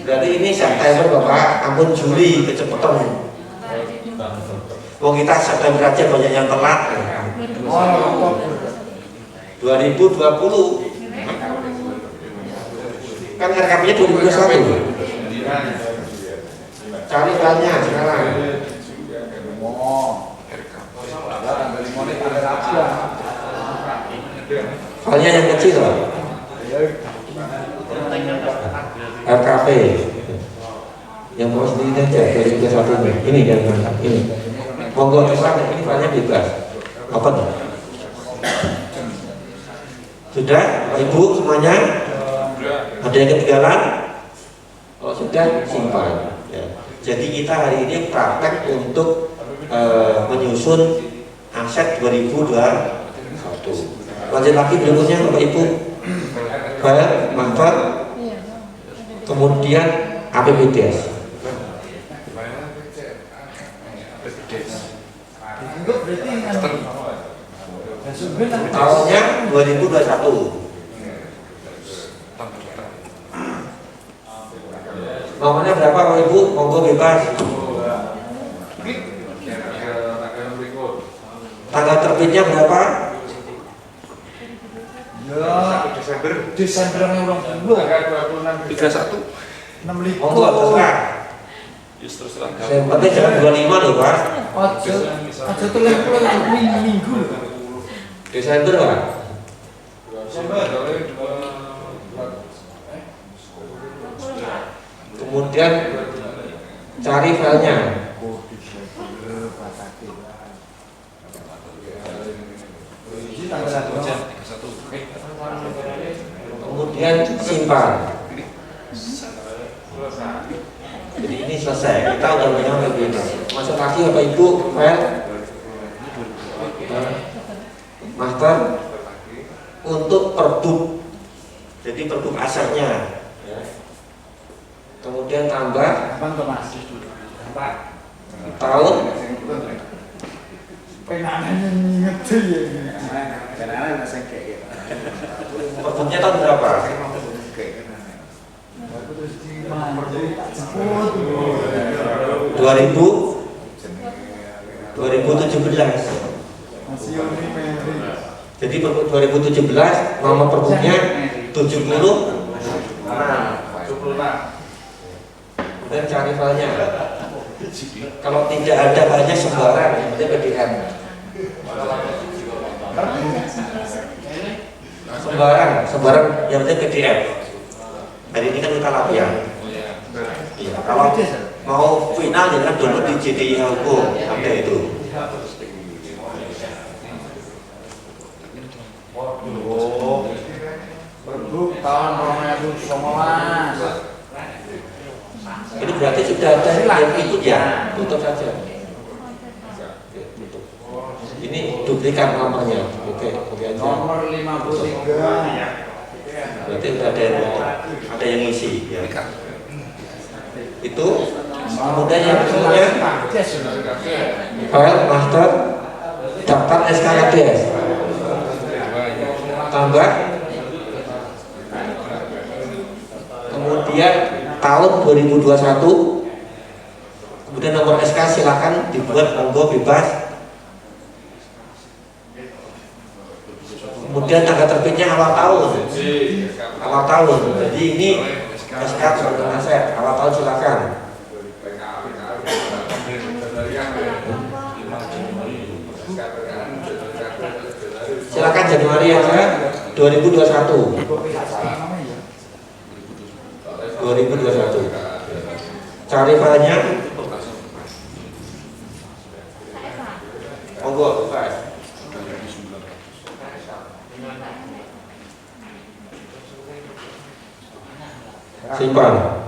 Berarti ini September Bapak, ampun Juli kecepatan. Mau kita September aja banyak yang telat. 2020 kan RKP-nya 2021. Cari filenya sekarang. Filenya yang kecil lah. RKP yang mau sendiri aja 2021 ini yang mana ini. Monggo terserah, ini filenya bebas. Open. Sudah, Ibu semuanya? Ada yang ketinggalan? Kalau sudah, simpan. Ya. Jadi kita hari ini praktek untuk menyusun aset 2021. Lanjut lagi berikutnya Bapak Ibu. File, manfaat, kemudian APBDes. Tahunnya 2021. Nomornya berapa Bapak Ibu? Monggo bebas. Tanggal terbitnya berapa? Ya, Desember yang ulang 31. 6 Monggo terserah. Yang penting jangan 25 loh Pak. Ojo tulen minggu. Desember Pak. Kemudian cari filenya. Kemudian simpan. Jadi ini selesai. Kita udah punya begini. Masuk lagi Bapak Ibu file master untuk perbuk. Jadi perbuk asetnya. Kemudian tambah tahun perbuknya tahun berapa? 2017. Jadi perbuk 2017 nomor perbuknya 70. Dan cari filenya. Kalau tidak ada banyak sembarang, berarti PDM. Sembarang yang penting PDM. Hari ini kan kita latihan. Iya, kalau mau final jangan download di JDI Hukum, ada itu. Pergub tahun 2019. Itu berarti sudah ada yang ikut ya, tutup saja. Tutup. Ini duplikat nomornya. Oke aja. Nomor 53. Berarti sudah ada yang tutup, ada yang isi. Ya. Itu kemudian yang berikutnya file master daftar SKKDS tambah kemudian tahun 2021 kemudian nomor SK silakan dibuat monggo bebas, kemudian tanggal terbitnya awal tahun jadi ini SK sebagai aset awal tahun silakan. Silakan Januari aja 2021 cari filenya monggo bebas. Simpan.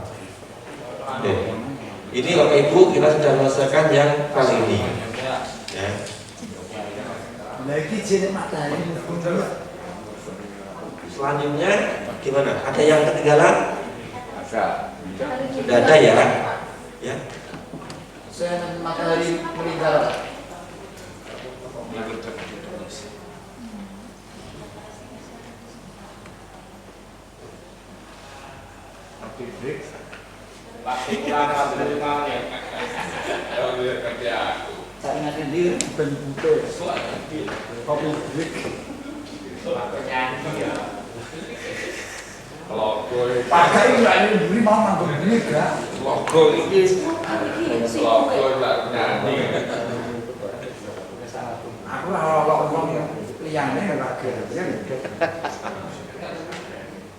Ini Bapak Ibu kita sudah menyelesaikan yang kali ini ya. Lagi jadi matahari. Selanjutnya gimana? Ada yang ketinggalan? Sudah ada ya? Ya. Saya matahari meninggal. Saya ingatkan diri bentuk kopi break. Pakai ini beli mau manggung ini gak? Logo ini logo lah nyanyi. Aku kalau ngomong liangnya nggak kira.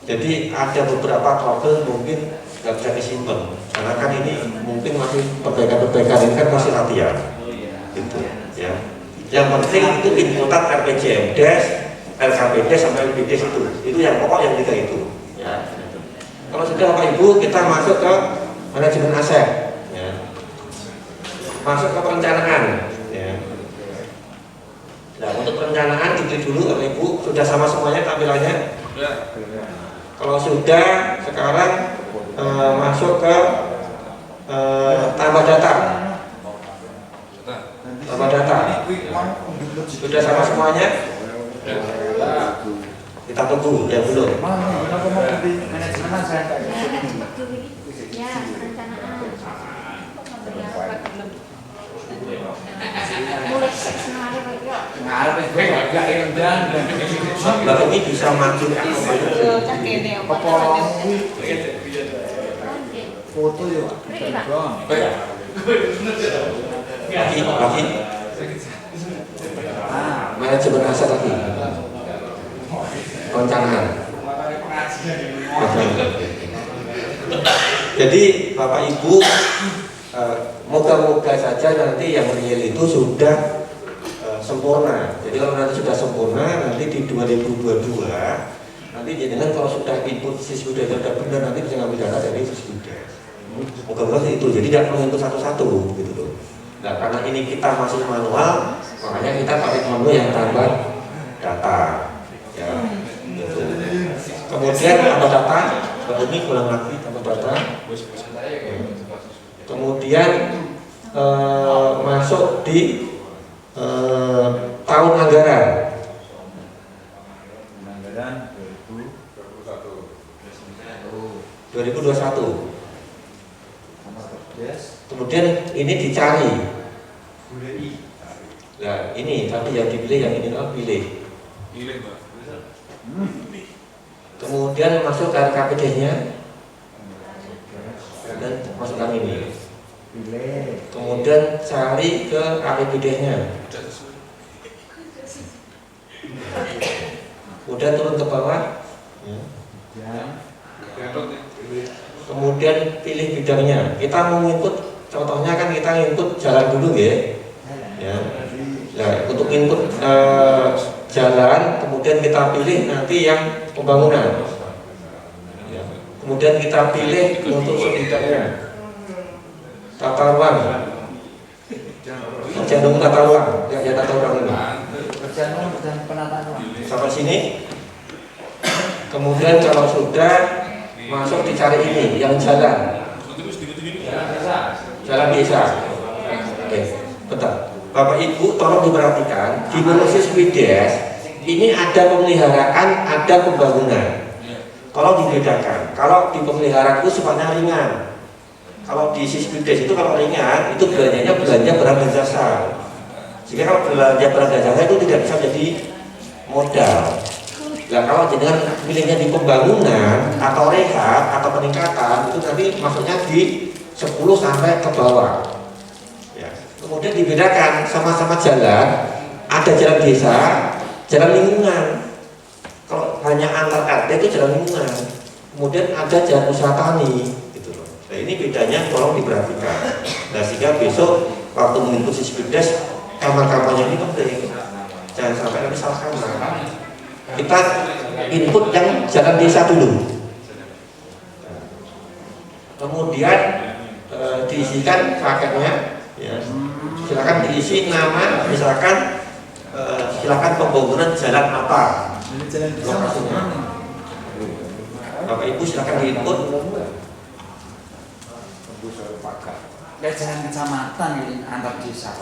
Jadi ada beberapa trouble mungkin nggak bisa disimpan karena kan ini mungkin masih perbaikan ini kan masih latihan gitu ya. Yang penting itu inputan RPJMDes, LKPDes sampai LPDes itu yang pokok yang 3 itu ya. Kalau sudah Bapak Ibu kita masuk ke manajemen aset ya. Masuk ke perencanaan ya. Nah untuk perencanaan diklik dulu Bapak Ibu sudah sama semuanya tampilannya. Kalau sudah sekarang masuk ke tambah data. Sudah sama semuanya? Kita tunggu ya belum. Manajemen saya Ya, perencanaan. Mulai seksionalnya Pak Yo. ngarep itu gak dan Bapak ini bisa maju foto ya. lagi manajemen aset lagi perencanaan. Jadi Bapak Ibu moga-moga saja nanti yang real itu sudah sempurna. Jadi kalau nanti sudah sempurna nanti di 2022 nanti jenengan kalau sudah input siswida sudah benar nanti bisa ngambil data dari siswida. Moga-moga itu jadi tidak perlu input satu-satu gitu loh. Nah karena ini kita masih manual makanya kita pakai menu yang tambah data ya. Gitu. Kemudian tambah data ini ulang lagi tambah data. Kemudian masuk di tahun anggaran 2021. Kemudian ini dicari. Nah ini tapi yang dipilih yang ini pilih. Kemudian masuk ke KPD-nya dan masukkan ini. Kemudian cari ke APBD-nya. Kemudian turun ke bawah. Kemudian pilih bidangnya. Kita mau input, contohnya kan kita input jalan dulu ya. Nah, untuk input jalan, kemudian kita pilih nanti yang pembangunan. Kemudian kita pilih untuk bidangnya. Tata ruang. Jangan tata ruang, ya tata ruang ini. dan penataan ruang. Sampai sini. Kemudian kalau sudah masuk dicari ini yang jalan. Jalan desa. Oke, betul. Bapak Ibu tolong diperhatikan di Monosis Wides ini ada pemeliharaan, ada pembangunan. Tolong dibedakan. Kalau di pemeliharaan itu sifatnya ringan. Kalau di Siswides itu kalau ringan itu belanjanya belanja barang dan jasa. Jika kalau belanja barang dan jasa itu tidak bisa jadi modal. Nah kalau dengan pilihnya di pembangunan atau rehab atau peningkatan itu nanti masuknya di 10 sampai ke bawah. Ya. Kemudian dibedakan sama-sama jalan, ada jalan desa, jalan lingkungan. Kalau hanya antar RT itu jalan lingkungan. Kemudian ada jalan usaha tani. Nah ini bedanya tolong diperhatikan. Nah sehingga besok waktu mengikuti Siswides kamar-kamarnya ini penting. Jangan sampai nanti salah kamar. Kita input yang jalan desa dulu. Kemudian diisikan paketnya. Ya. Silakan diisi nama, misalkan silakan pembangunan jalan apa lokasinya. Bapak Ibu silakan diinput. Kayak jalan kecamatan ini antar desa.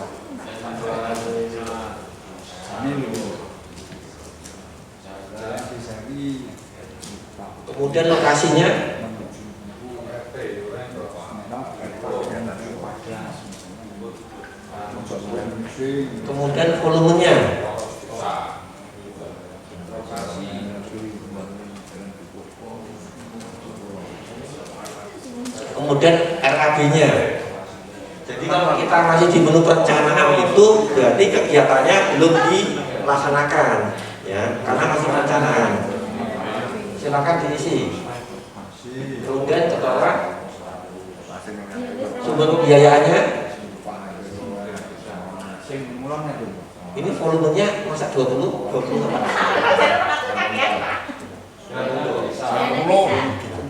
Kemudian lokasinya. Kemudian volumenya. Kemudian RAB-nya. Jadi kalau kita masih di menu perencanaan itu berarti kegiatannya belum dilaksanakan, ya, karena masih perencanaan. Silakan diisi. Kemudian ke bawah sumber pembiayaannya. Ini volumenya masa 20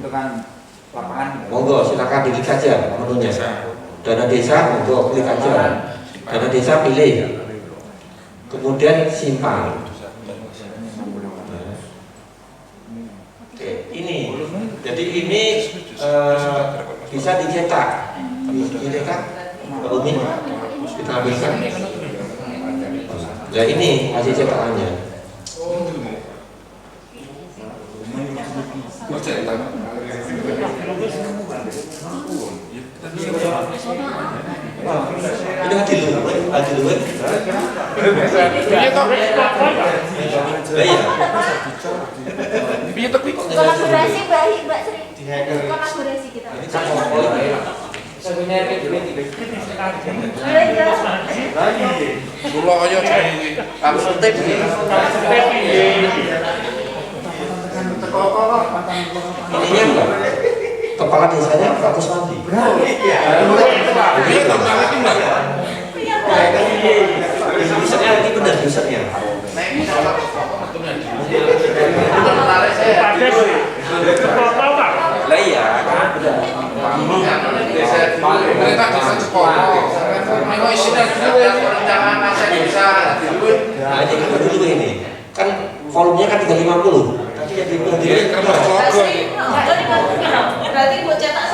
Untukkan lapangan. Monggo silakan diklik saja menunya. Dana desa monggo klik aja. Dana desa pilih. Kemudian simpan. Oke, ini. Jadi ini bisa dicetak. Dicetak. Kalau ini kita ambilkan. Ya ini hasil cetakannya. Ini hati luwe. Kolaborasi baik Mbak Sri. Kolaborasi kita. Kulo ayo jenenge harus tip. Ininya enggak? Kepala desanya Bagus Mandi. Usernya ini benar usernya. Lah iya kan benar. Pemerintah desa sekolah. Nego isinya dulu perencanaan masa desa dulu. Nah, jadi dulu ini kan volumenya kan 350. Tadi jadi Berarti buat cetak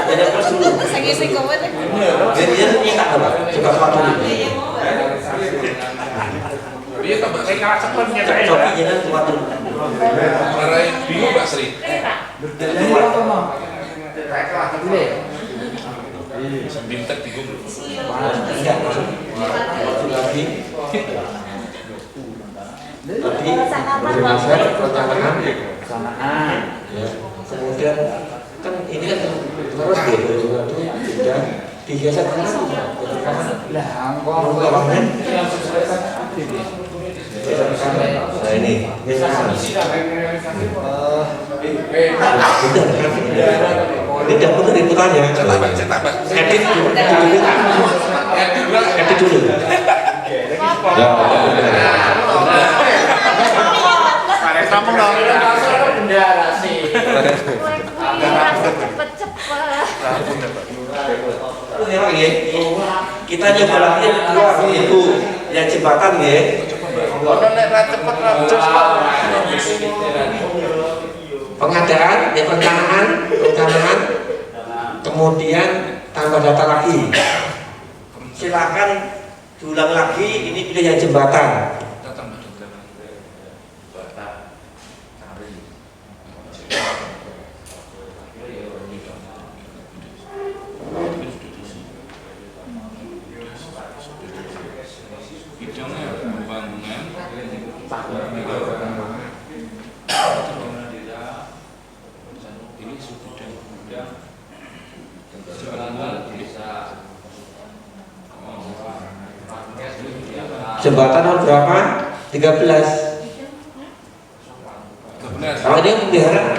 jadi terus dulu. segi komen. Jadi dia nyetak apa? Coba kuat dulu. Iya tambah saya kalah cepet Coba jangan kuat dulu. Marai bingung Mbak Sri. Bintek bingung. Enggak masuk. Lagi. Tadi bermasalah perencanaan. Ya. Kemudian kan ini kan terus gitu, digeser ke kanan. Nah ini ini dapur ributannya. Edit dulu. Kamu dong. Bendera sih. Kita coba lagi itu yang jembatan ya. Pengadaan, perencanaan, kemudian tambah data lagi. Silakan diulang lagi. Ini pilih yang jembatan. Jembatan tahun berapa? 13. Kalau ini yang pelihara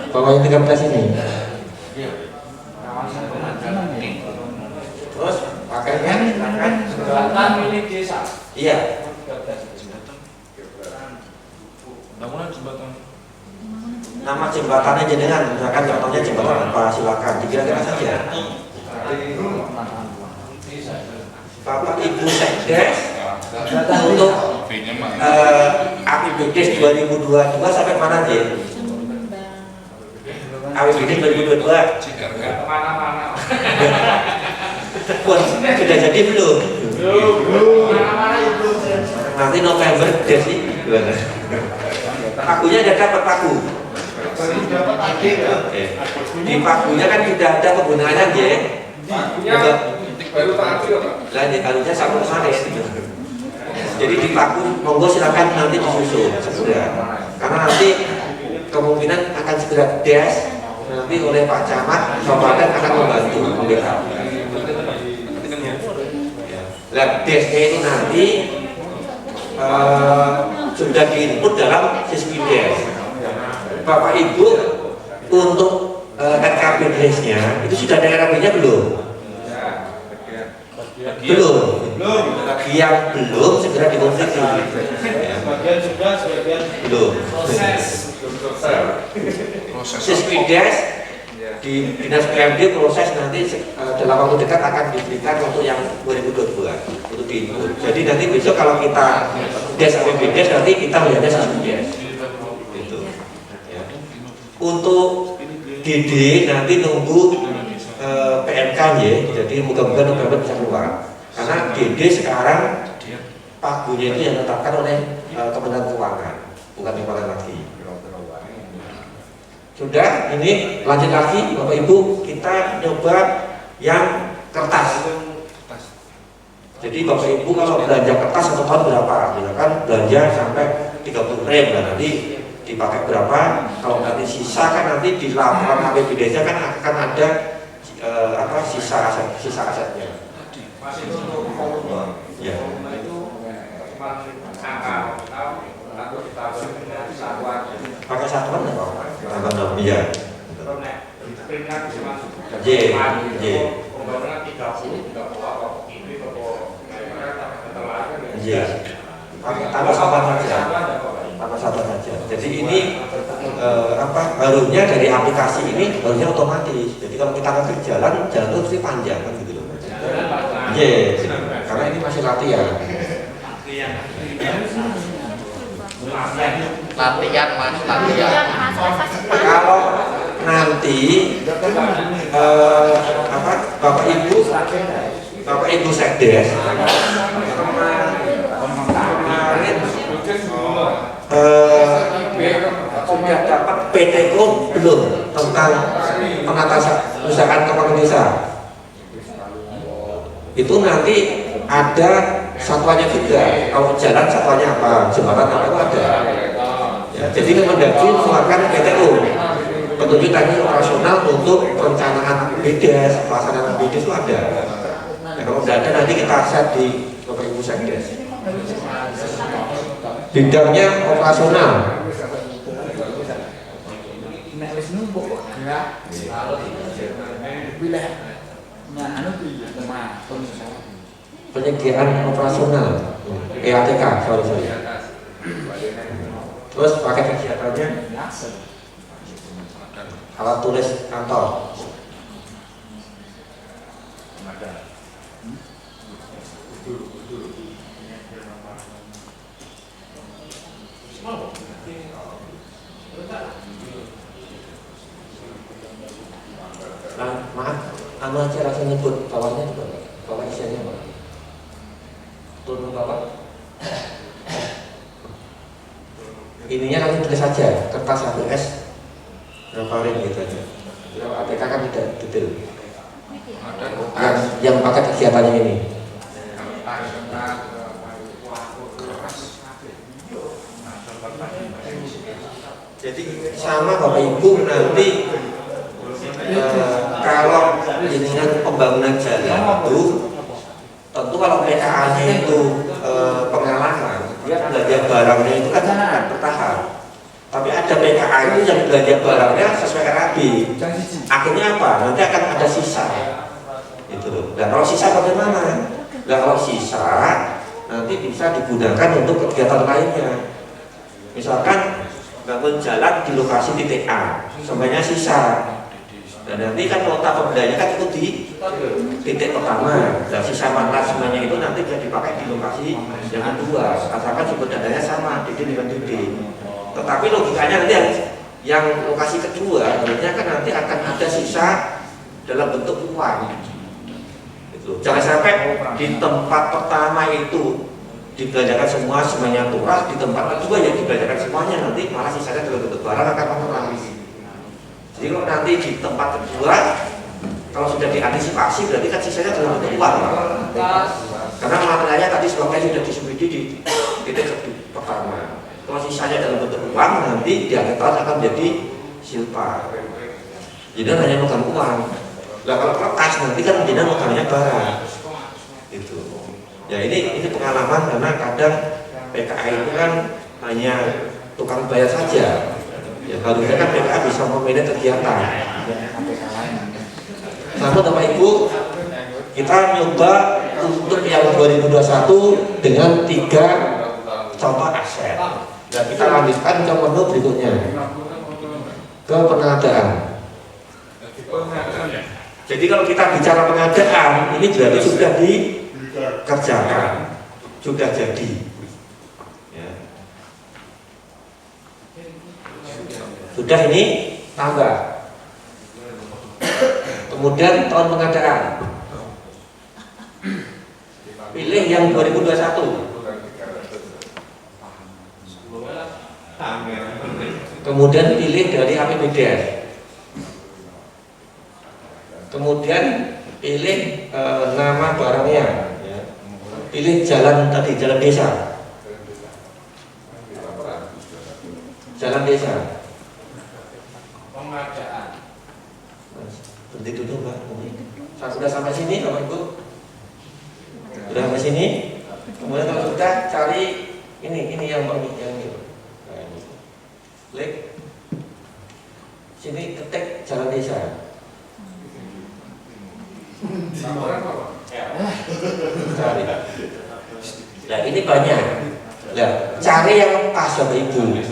bahwa yang 13 ini. Terus pakainya Jembatan milik desa. iya. Bangunan jembatan. Nama jembatannya jenengan, misalkan contohnya jembatan apa, silakan dikira-kira saja. Bapak Ibu Sekdes untuk APBD 2022 sampai mana aja? APBD 2022 Mana-mana. Wah, sudah jadi belum? Mana-mana itu. Nanti November deh sih. Pakunya udah dapat paku. Di pakunya kan sudah ada penggunaannya ya. Baru tak ambil Pak. Lah harusnya sama kemarin gitu. Jadi di paku monggo silakan nanti disusun segera. Karena nanti kemungkinan akan segera des nanti oleh Pak Camat, kabupaten akan membantu membackup. Lah desnya itu nanti sudah diinput dalam sistem des. Bapak Ibu untuk RKP desnya itu sudah ada RKP-nya belum? Belum. Yang belum segera dikonfirmasi. Sebagian sudah, sebagian Belum. Sispides di Dinas PMD proses nanti dalam waktu dekat akan diberikan untuk yang 2022 untuk diinput. Jadi nanti besok kalau kita des APBD nanti kita melihatnya Sispides. Gitu. Ya. Untuk DD nanti nunggu PMK ya, jadi moga-moga November bisa keluar. Karena DD sekarang pagunya itu yang ditetapkan oleh Kementerian Keuangan, bukan Kementerian lagi. Sudah, ini lanjut lagi Bapak Ibu, kita coba yang kertas. Jadi Bapak Ibu kalau belanja kertas satu tahun berapa? Misalkan belanja sampai 30 rem, nah nanti dipakai berapa? Kalau nanti sisa kan nanti di laporan APBD-nya kan akan ada sisa asetnya. Masih untuk volume. Ya. Itu cuma angka atau kita dengan satuan. Pakai satuan nggak apa-apa. Satuan iya. Kalau nek printnya cuma J. pembangunan 30 apa ini Iya. Tambah satuan saja. Tambah satuan saja. Jadi ini harusnya dari aplikasi ini harusnya otomatis. Jadi kalau kita ngetik jalan itu mesti panjang kan gitu loh. Iya. Karena ini masih latihan. Latihan Mas, latihan. Kalau nanti Bapak Ibu Sekdes sudah dapat PTO belum tentang penatasan usahaan keuangan desa? Itu nanti ada satuannya juga. Kalau jalan satuannya apa, jembatan apa itu ada. Ya, jadi Kemendagri mengeluarkan PTO petunjuk teknis operasional untuk perencanaan BDES, pelaksanaan BDES itu ada. Nah, kalau tidak ada nanti kita set di Bapak Ibu Sekdes. Bidangnya operasional. Nek wis numpuk kok gerak. Wilayah. Nah, anu piye? Mah, Penyediaan operasional PATK, sorry. Terus paket kegiatannya alat tulis kantor. Nah, maaf, anu aja rasa nyebut bawahnya juga, bawah isiannya apa? Turun bawah. Ininya nanti tulis saja, kertas HBS berapa ring gitu aja. Kalau ATK kan tidak detail. Yang pakai kegiatannya ini. Jadi sama Bapak Ibu nanti kalau dengan pembangunan jalan itu tentu kalau PKA-nya itu pengalaman, dia belanja barangnya itu kan bertahap. Tapi ada PKA itu yang belanja barangnya sesuai RAB. Akhirnya apa? Nanti akan ada sisa. Itu loh. Nah, kalau sisa bagaimana? Nah, kalau sisa nanti bisa digunakan untuk kegiatan lainnya. Misalkan bangun jalan di lokasi titik A, semuanya sisa. Dan nanti kan nota pembeliannya kan itu di titik pertama. Dan sisa mana semuanya itu nanti bisa dipakai di lokasi yang kedua. Asalkan sumber dananya sama, titik dengan titik. Tetapi logikanya nanti yang lokasi kedua, sebenarnya kan nanti akan ada sisa dalam bentuk uang. Itu. Jangan sampai di tempat pertama itu dibelanjakan semuanya turun, di tempat kedua yang dibelanjakan semuanya nanti malah sisanya dalam bentuk barang akan mengurangi. Jadi kalau nanti di tempat kedua, kalau sudah diantisipasi berarti kan sisanya dalam bentuk uang. Karena materialnya tadi sebabnya sudah disubsidi di titik pertama. Kalau sisanya dalam bentuk uang nanti di akhir tahun akan menjadi silpa. Jadi hanya megang uang. Nah kalau kertas nanti kan menjadi megangnya barang. Itu. Ya ini pengalaman karena kadang PKA itu kan hanya tukang bayar saja. Ya harusnya kan PKA bisa memanage kegiatan. Namun Bapak Ibu, kita nyoba untuk yang 2021 dengan 3 contoh aset. Dan kita lanjutkan ke menu berikutnya, ke pengadaan. Jadi kalau kita bicara pengadaan, ini berarti sudah dikerjakan, sudah jadi. Ya. Sudah ini tambah. Kemudian tahun pengadaan, pilih yang 2021. Kemudian pilih dari APBDes. Kemudian pilih nama barangnya. Pilih jalan tadi, jalan desa. Jalan desa. Pengadaan. Berhenti dulu Mbak. Sudah sampai sini Bapak Ibu? Sudah sampai sini? Kemudian kalau sudah cari ini yang ini. Klik sini, ketik jalan desa. Cari. Nah ini banyak. Nah, cari yang pas Bapak Ibu.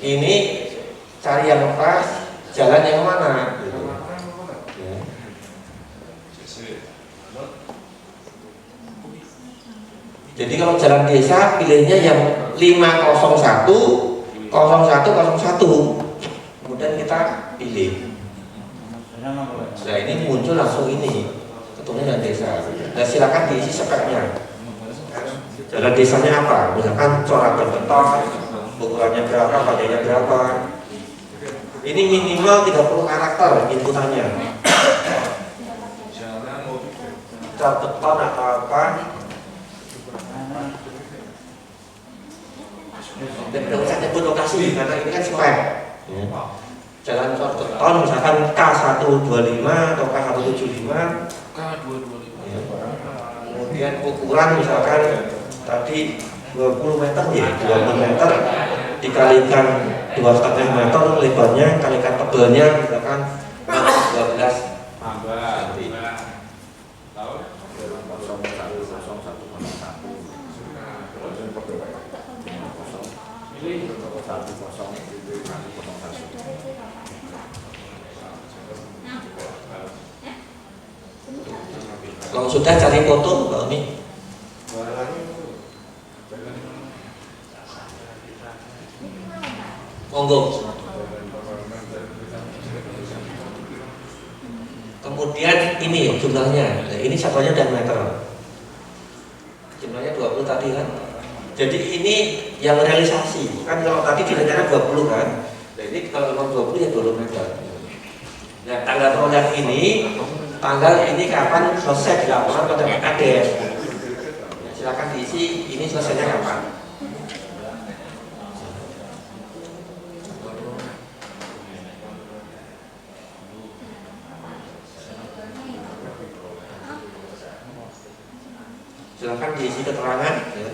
Ini cari yang pas, jalan yang mana? Jadi kalau jalan desa pilihnya yang 501 0101, kemudian kita pilih. Nah ini muncul langsung ini ketuanya jalan desa. Nah silakan diisi speknya. Jalan desanya apa? Misalkan corak berbeton, ukurannya berapa, panjangnya berapa. Ini minimal 30 karakter inputannya. Cat beton atau apa? Dan tidak usah nyebut lokasi karena ini kan spek. jalan ton misalkan K125 atau K175, ya. Kemudian ukuran misalkan tadi 20 meter ya, 20 meter dikalikan 2,5 meter lebarnya, kalikan tebalnya misalkan 12 Kalau sudah cari foto, Mbak Umi. Monggo. Kemudian ini jumlahnya, ini satuannya dan meter. Jumlahnya 20 tadi kan. Jadi ini yang realisasi. Kan kalau tadi direncanakan 20 kan. Nah ini kalau memang 20 ya 20 meter. Nah tanggal perolehan ini, tanggal ini kapan selesai dilaporkan pada Pak Kades. Ya, silakan diisi ini selesainya kapan. Silakan diisi keterangan. Ya.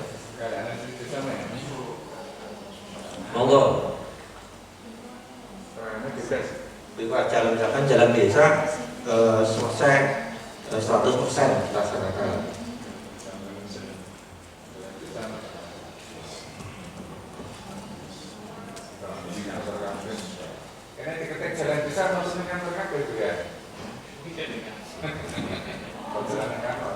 Monggo. Bebas jalan misalkan jalan desa selesai 100% dilaksanakan. Karena diketik jalan besar maksudnya kantor kabel juga. Jalan kantor.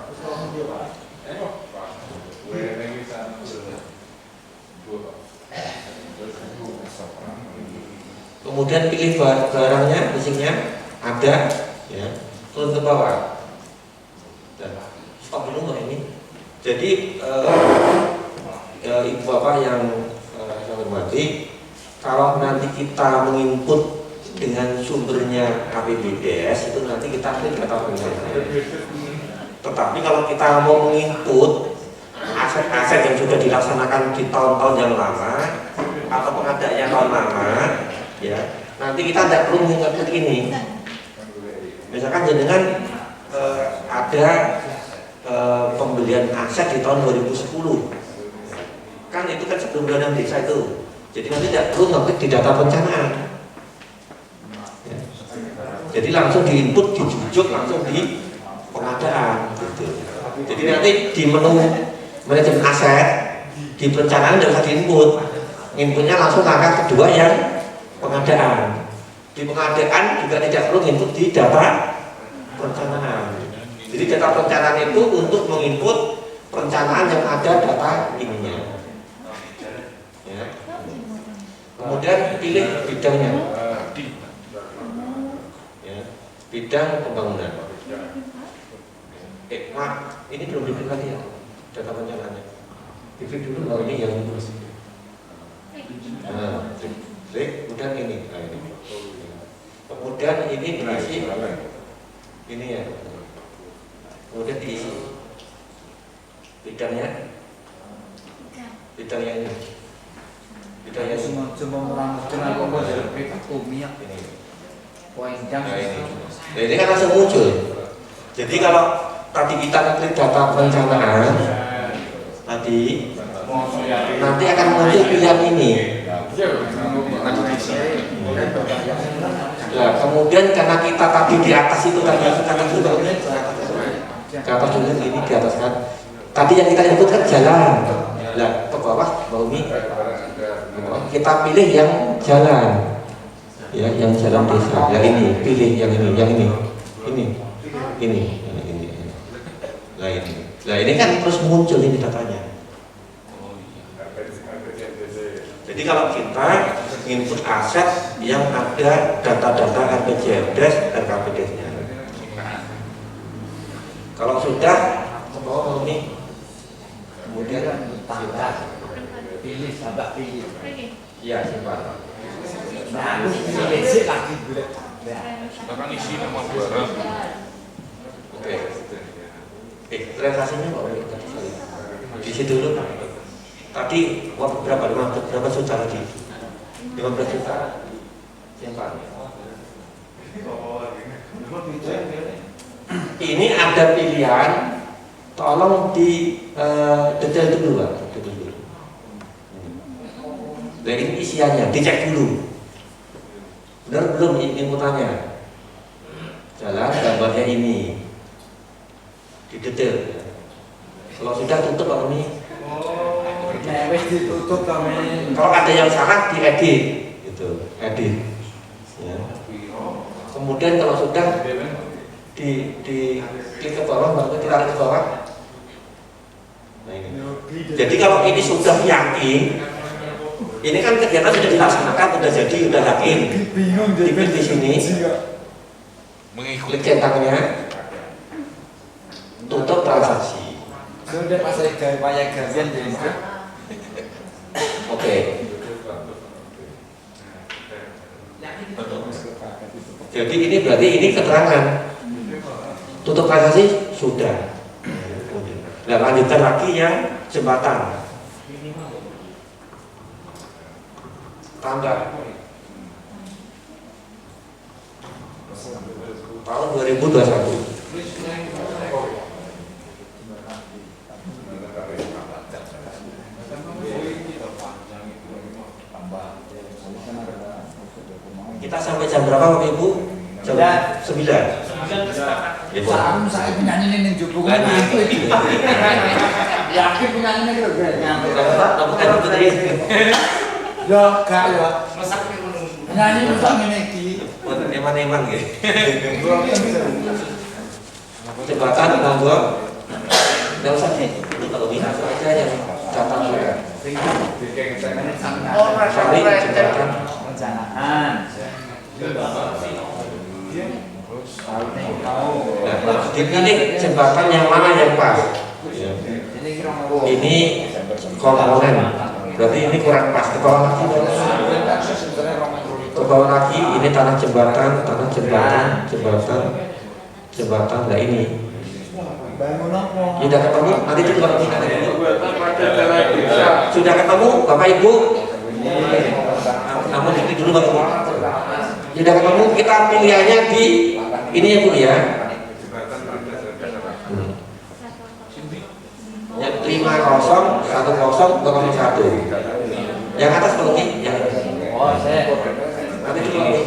Kemudian pilih barangnya, mesinnya ada, ya, turun ke bawah. Dan stop dulu Mbak ini. Jadi ibu bapak yang saya hormati, kalau nanti kita menginput dengan sumbernya APBDes itu nanti kita klik data rencana. Tetapi kalau kita mau menginput aset-aset yang sudah dilaksanakan di tahun-tahun yang lama atau pengadaannya tahun lama, ya nanti kita tidak perlu menginput ini. Misalkan jenengan ada pembelian aset di tahun 2010, kan itu kan sebelum dana desa itu, jadi nanti tidak perlu ngetik di data perencanaan. Ya. Jadi langsung diinput, dijujuk langsung di pengadaan gitu. Jadi nanti di menu manajemen aset di perencanaan tidak usah diinput, inputnya langsung langkah kedua yang pengadaan. Di pengadaan juga tidak perlu input di data perencanaan. Jadi data perencanaan itu untuk menginput perencanaan yang ada data ininya. Ya. Kemudian pilih bidangnya, ya, bidang pembangunan. Maaf, ini belum dipilih lagi ya data perencanaannya. Dipilih dulu kalau ini yang klik, kemudian ini, nah ini. Kemudian ini diisi, ini ya. Kemudian diisi bidangnya, bidang yang ini, bidang yang ini. Cuma orang kenal kok jadi minyak Ini. poin jam. Nah ini kan langsung muncul. Jadi kalau tadi kita klik data perencanaan tadi, nanti akan muncul pilihan ini. Nah, kemudian karena kita tadi di atas itu tadi kita juga ke atas dulu ini di atas kan. Tadi yang kita input kan jalan. Nah, ke bawah Umi kita pilih yang jalan. Ya, yang jalan desa. Yang ini, pilih yang ini, yang ini. Ini. Nah ini kan terus muncul ini datanya. Jadi kalau kita input aset yang ada data-data RPJMDes dan KPDes-nya. Kalau sudah, mau ini kemudian simpan. Pilih sampai pilih. Iya simpan. Nah, pilih lagi boleh. Bahkan isi nama barang. Oke. Transaksinya Pak Wali di situ dulu. Tadi uang berapa? Berapa juta lagi? 15 juta. Simpan. Ini ada pilihan, tolong di detail dulu Pak. Nah, ini isiannya, dicek dulu. Benar belum inputannya? Jalan gambarnya ini, didetail. Kalau sudah tutup Pak ini. Wes ditutup kami. Kalau ada yang salah diedit, gitu, edit. Ya. Kemudian kalau sudah di klik ke bawah, baru ditarik ke bawah. Nah, ini. Jadi kalau ini sudah yakin, ini kan kegiatan sudah dilaksanakan, sudah jadi, sudah yakin. Bingung Diklik di sini, klik centangnya, tutup transaksi. Sudah pas saya payah gajian jadi. Oke. Jadi ini berarti ini keterangan tutup transaksi sudah. Nah, lanjutkan lagi yang jembatan. Tanggal tahun 2021. Kita sampai jam berapa Bapak Ibu? Jam 9. Gitu. Saya penyanyi ini jupuk itu. Yakin penyanyi ini kira nyampe. Ya, gak ya. Penyanyi itu ini iki. Eman-eman gitu. Jembatan monggo. Enggak usah nih. Itu kalau bisa aja yang catatan saya. Cari jembatan Perencanaan. ini jembatan yang mana yang pas? Ini komponen. Berarti ini kurang pas. Ke bawah lagi. Ke bawah lagi ini tanah jembatan. Nah ini. Sudah ketemu? Nanti itu lagi. Sudah ketemu Bapak Ibu? Namun ini dulu Bapak Ibu. Sudah ketemu, kita pilihannya di ini ya Bu ya. Yang 50 10 1. Yang atas belum nih? Oh, saya. Nanti dulu nih.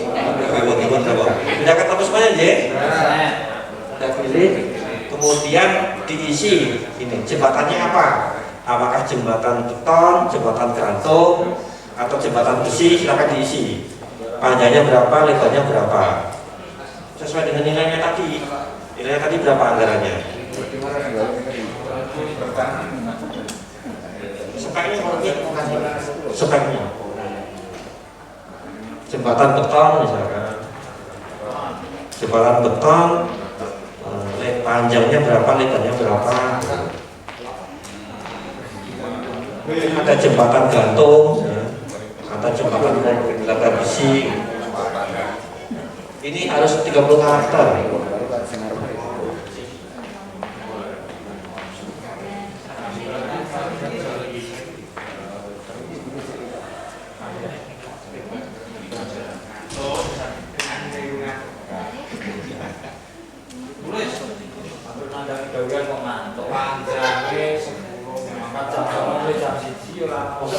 Sudah ketemu semuanya J? Sudah pilih. Kemudian diisi ini jembatannya apa? Apakah jembatan beton, jembatan gantung, atau jembatan besi? Silakan diisi. Panjangnya berapa, lebarnya berapa? Sesuai dengan nilainya tadi. Nilainya tadi berapa anggarannya? Speknya speknya. Jembatan beton misalkan. Jembatan beton panjangnya berapa, lebarnya berapa? Ada jembatan gantung, ya. Ada jembatan lebar besi. Ini harus 30 karakter.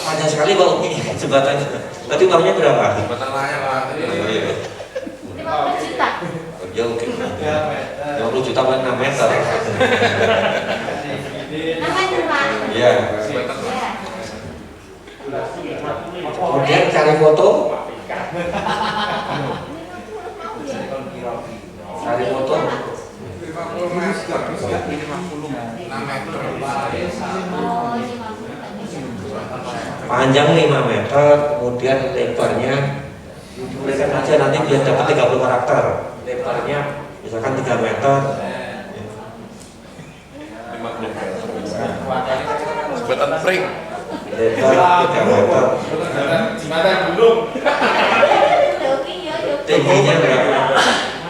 Panjang sekali Bang ini jembatannya. Tadi uangnya berapa? Jembatan layang lah. 50 juta. Ya oke. 50 juta buat 6 meter. Namanya Pak. Iya. Kemudian cari foto. Cari foto. 50 meter. 6 meter. Oh, 50. Panjang 5 meter, kemudian lebarnya tuliskan aja nanti biar dapat 30 karakter. Lebarnya misalkan 3 meter. Jembatan pring. Lebar 3 meter. Jembatan belum. Tingginya berapa?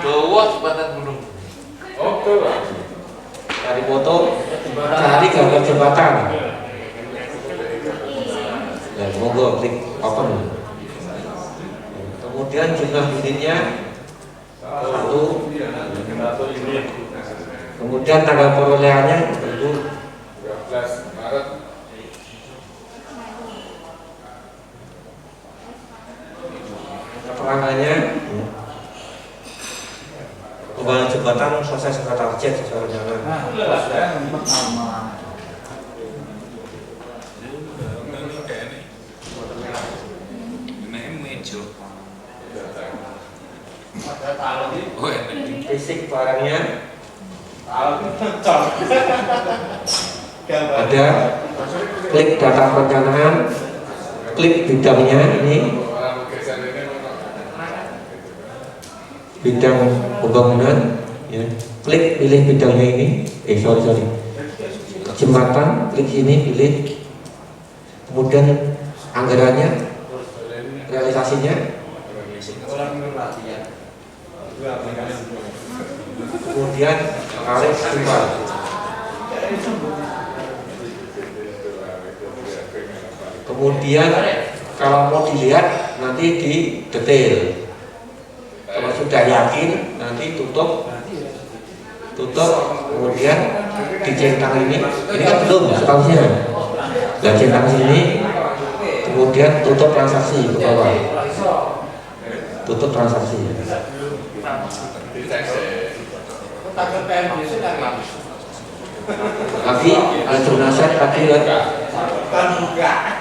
Dawa jembatan gunung. Oke, Pak. Cari foto, cari gambar jembatan. Dan monggo klik open. Kemudian jumlah unitnya 1 unit. Kemudian tanggal perolehannya tentu 12 Maret. keterangannya pembangunan jembatan selesai secara target secara jalan. Fisik barangnya ada, klik data perencanaan, klik bidangnya ini bidang pembangunan, ya. Klik pilih bidangnya ini, sorry jembatan, klik sini pilih, kemudian anggarannya, realisasinya, kemudian tarif timbal. Kemudian kalau mau dilihat nanti di detail. Kalau sudah yakin nanti tutup, kemudian dicentang ini kan belum seterusnya. Dan centang sini, kemudian tutup transaksi ke bawah, tutup transaksi. Lagi donasi tadi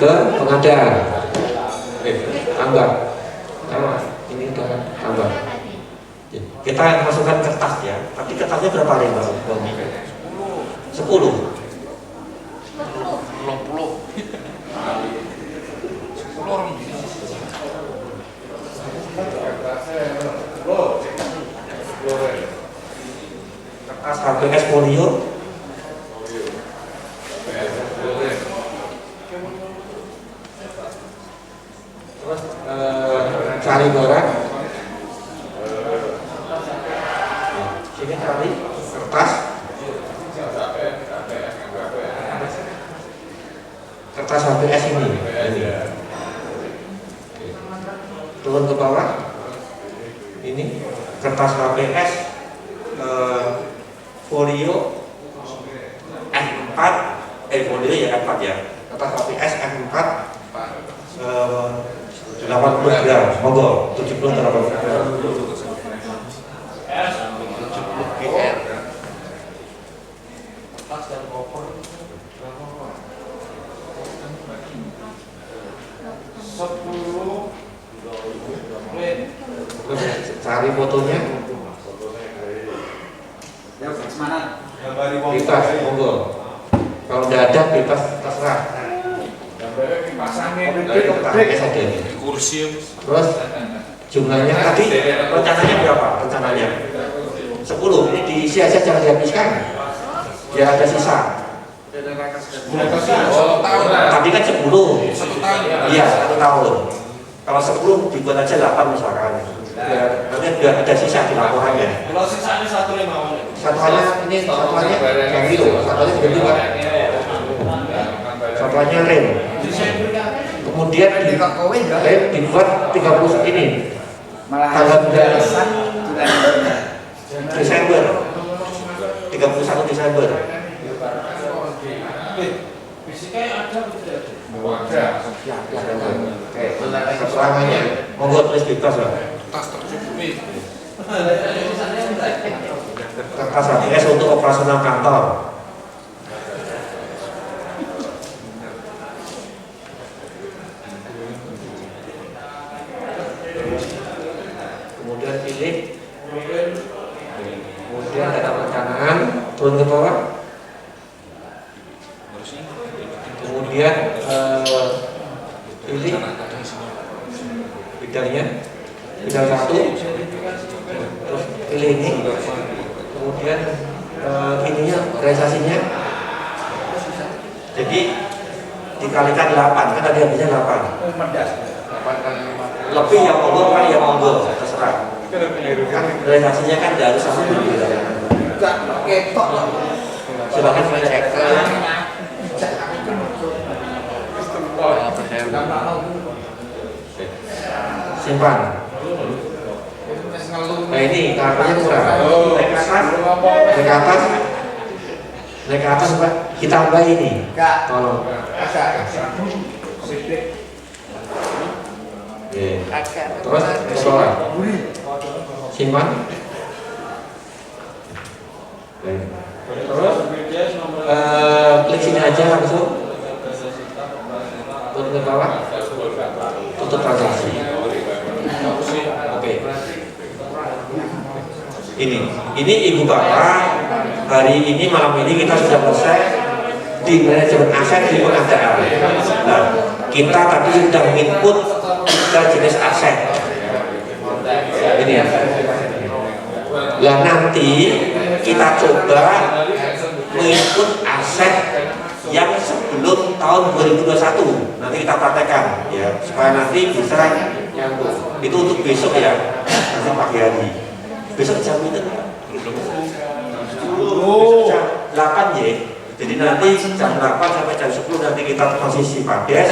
ke pengadaan, tambah, ini udah tambah. Kita masukkan kertas ya, tapi kertasnya berapa lembar? 10. 10 orang di kertas HBS folio, terus cari barang, sini cari kertas HBS ini. Turun ke bawah, ini kertas HBS folio F4, folio ya F4 ya, kertas HBS F4 80 gram, monggo 70 atau 80 gram. 70 GR. Cari fotonya. Bebas, monggo. Kalau tidak ada bebas terserah. kursi. Terus jumlahnya tadi rencananya berapa? Rencananya 10. Ini diisi aja, jangan dihabiskan. Biar ada sisa. Tadi kan 10. Iya, 1 tahun. Kalau 10 dibuat aja 8 misalkan. Ya, nanti biar ada sisa di laporannya. Kalau sisanya 1,5. Satuannya ini satuannya yang itu, satuannya tiba-tiba. Satuannya rem. Kemudian di rem dibuat 30 ini. Tanggal Desember. 31 Desember. Fisiknya ada atau tidak? Oke, keterangannya monggo tulis bebas lah. Tas tercukupi. Kertas HBS untuk operasional kantor. Kemudian pilih, kemudian data perencanaan, turun ke bawah. Kemudian pilih bidangnya, bidang 1, terus pilih ini, kemudian ininya realisasinya, jadi dikalikan 8, kan tadi habisnya 8. Lebih yang monggo, kali yang monggo, terserah. Kan realisasinya kan tidak harus sama dulu. Silakan saya cek. Simpan. Nah ini kartunya kurang. Naik ke atas. Naik ke atas Pak, kita tambah ini. Tolong. Terus keluar. Simpan. Terus klik sini aja langsung. Turun ke bawah. Tutup transaksi. Oke. Ini ibu bapak. Hari ini malam ini kita sudah selesai di manajemen aset di pengadaan. Nah, kita tadi sudah input 3 jenis aset. Ini ya. Nah, nanti kita coba menginput aset yang sebelum tahun 2021. Nanti kita praktekkan ya, supaya nanti bisa nyambung. Itu untuk besok ya, nanti pagi hari. Besok jam itu jam 8 ya. Jadi nanti jam 8 sampai jam 10 nanti kita posisi Pades.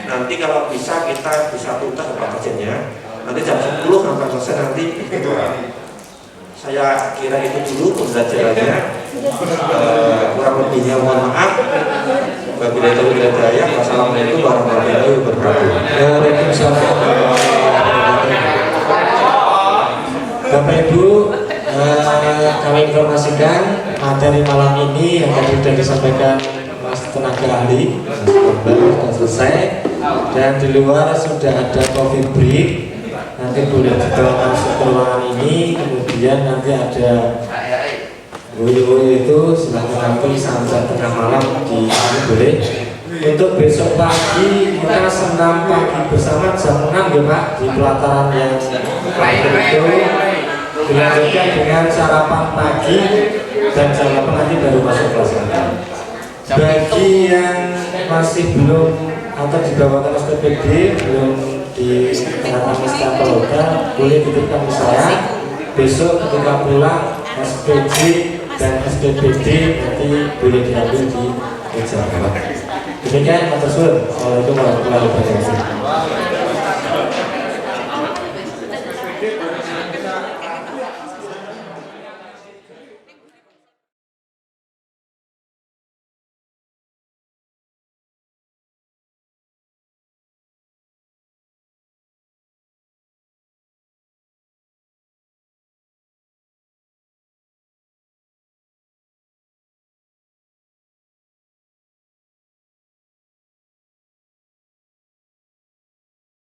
Nanti kalau bisa kita bisa tuntas Pak Dirjennya. Nanti jam 10 sampai selesai nanti itu. Saya kira itu dulu pembelajarannya. Kurang lebihnya mohon maaf. Wabillahi taufiq wal hidayah. Wassalamualaikum warahmatullahi wabarakatuh. Waalaikumsalam. Bapak Ibu, kami informasikan materi malam ini yang tadi sudah disampaikan Mas tenaga ahli sudah selesai, dan di luar sudah ada coffee break. Nanti boleh dibawa masuk ke ruangan ini, kemudian nanti ada woyo-woyo itu silahkan nanti sampai tengah malam di sini boleh. Untuk besok pagi kita senam pagi bersama jam 6 ya Pak, di pelataran yang lain itu. Dilanjutkan dengan sarapan pagi dan jam 8 nanti baru masuk kelas. Bagi yang masih belum atau dibawakan SPPD belum ditandatangani stempel hotel, boleh titipkan ke saya. Besok ketika pulang SPJ dan SPPD nanti boleh diambil di meja. Demikian, Mas Rasul. Assalamualaikum warahmatullahi wabarakatuh.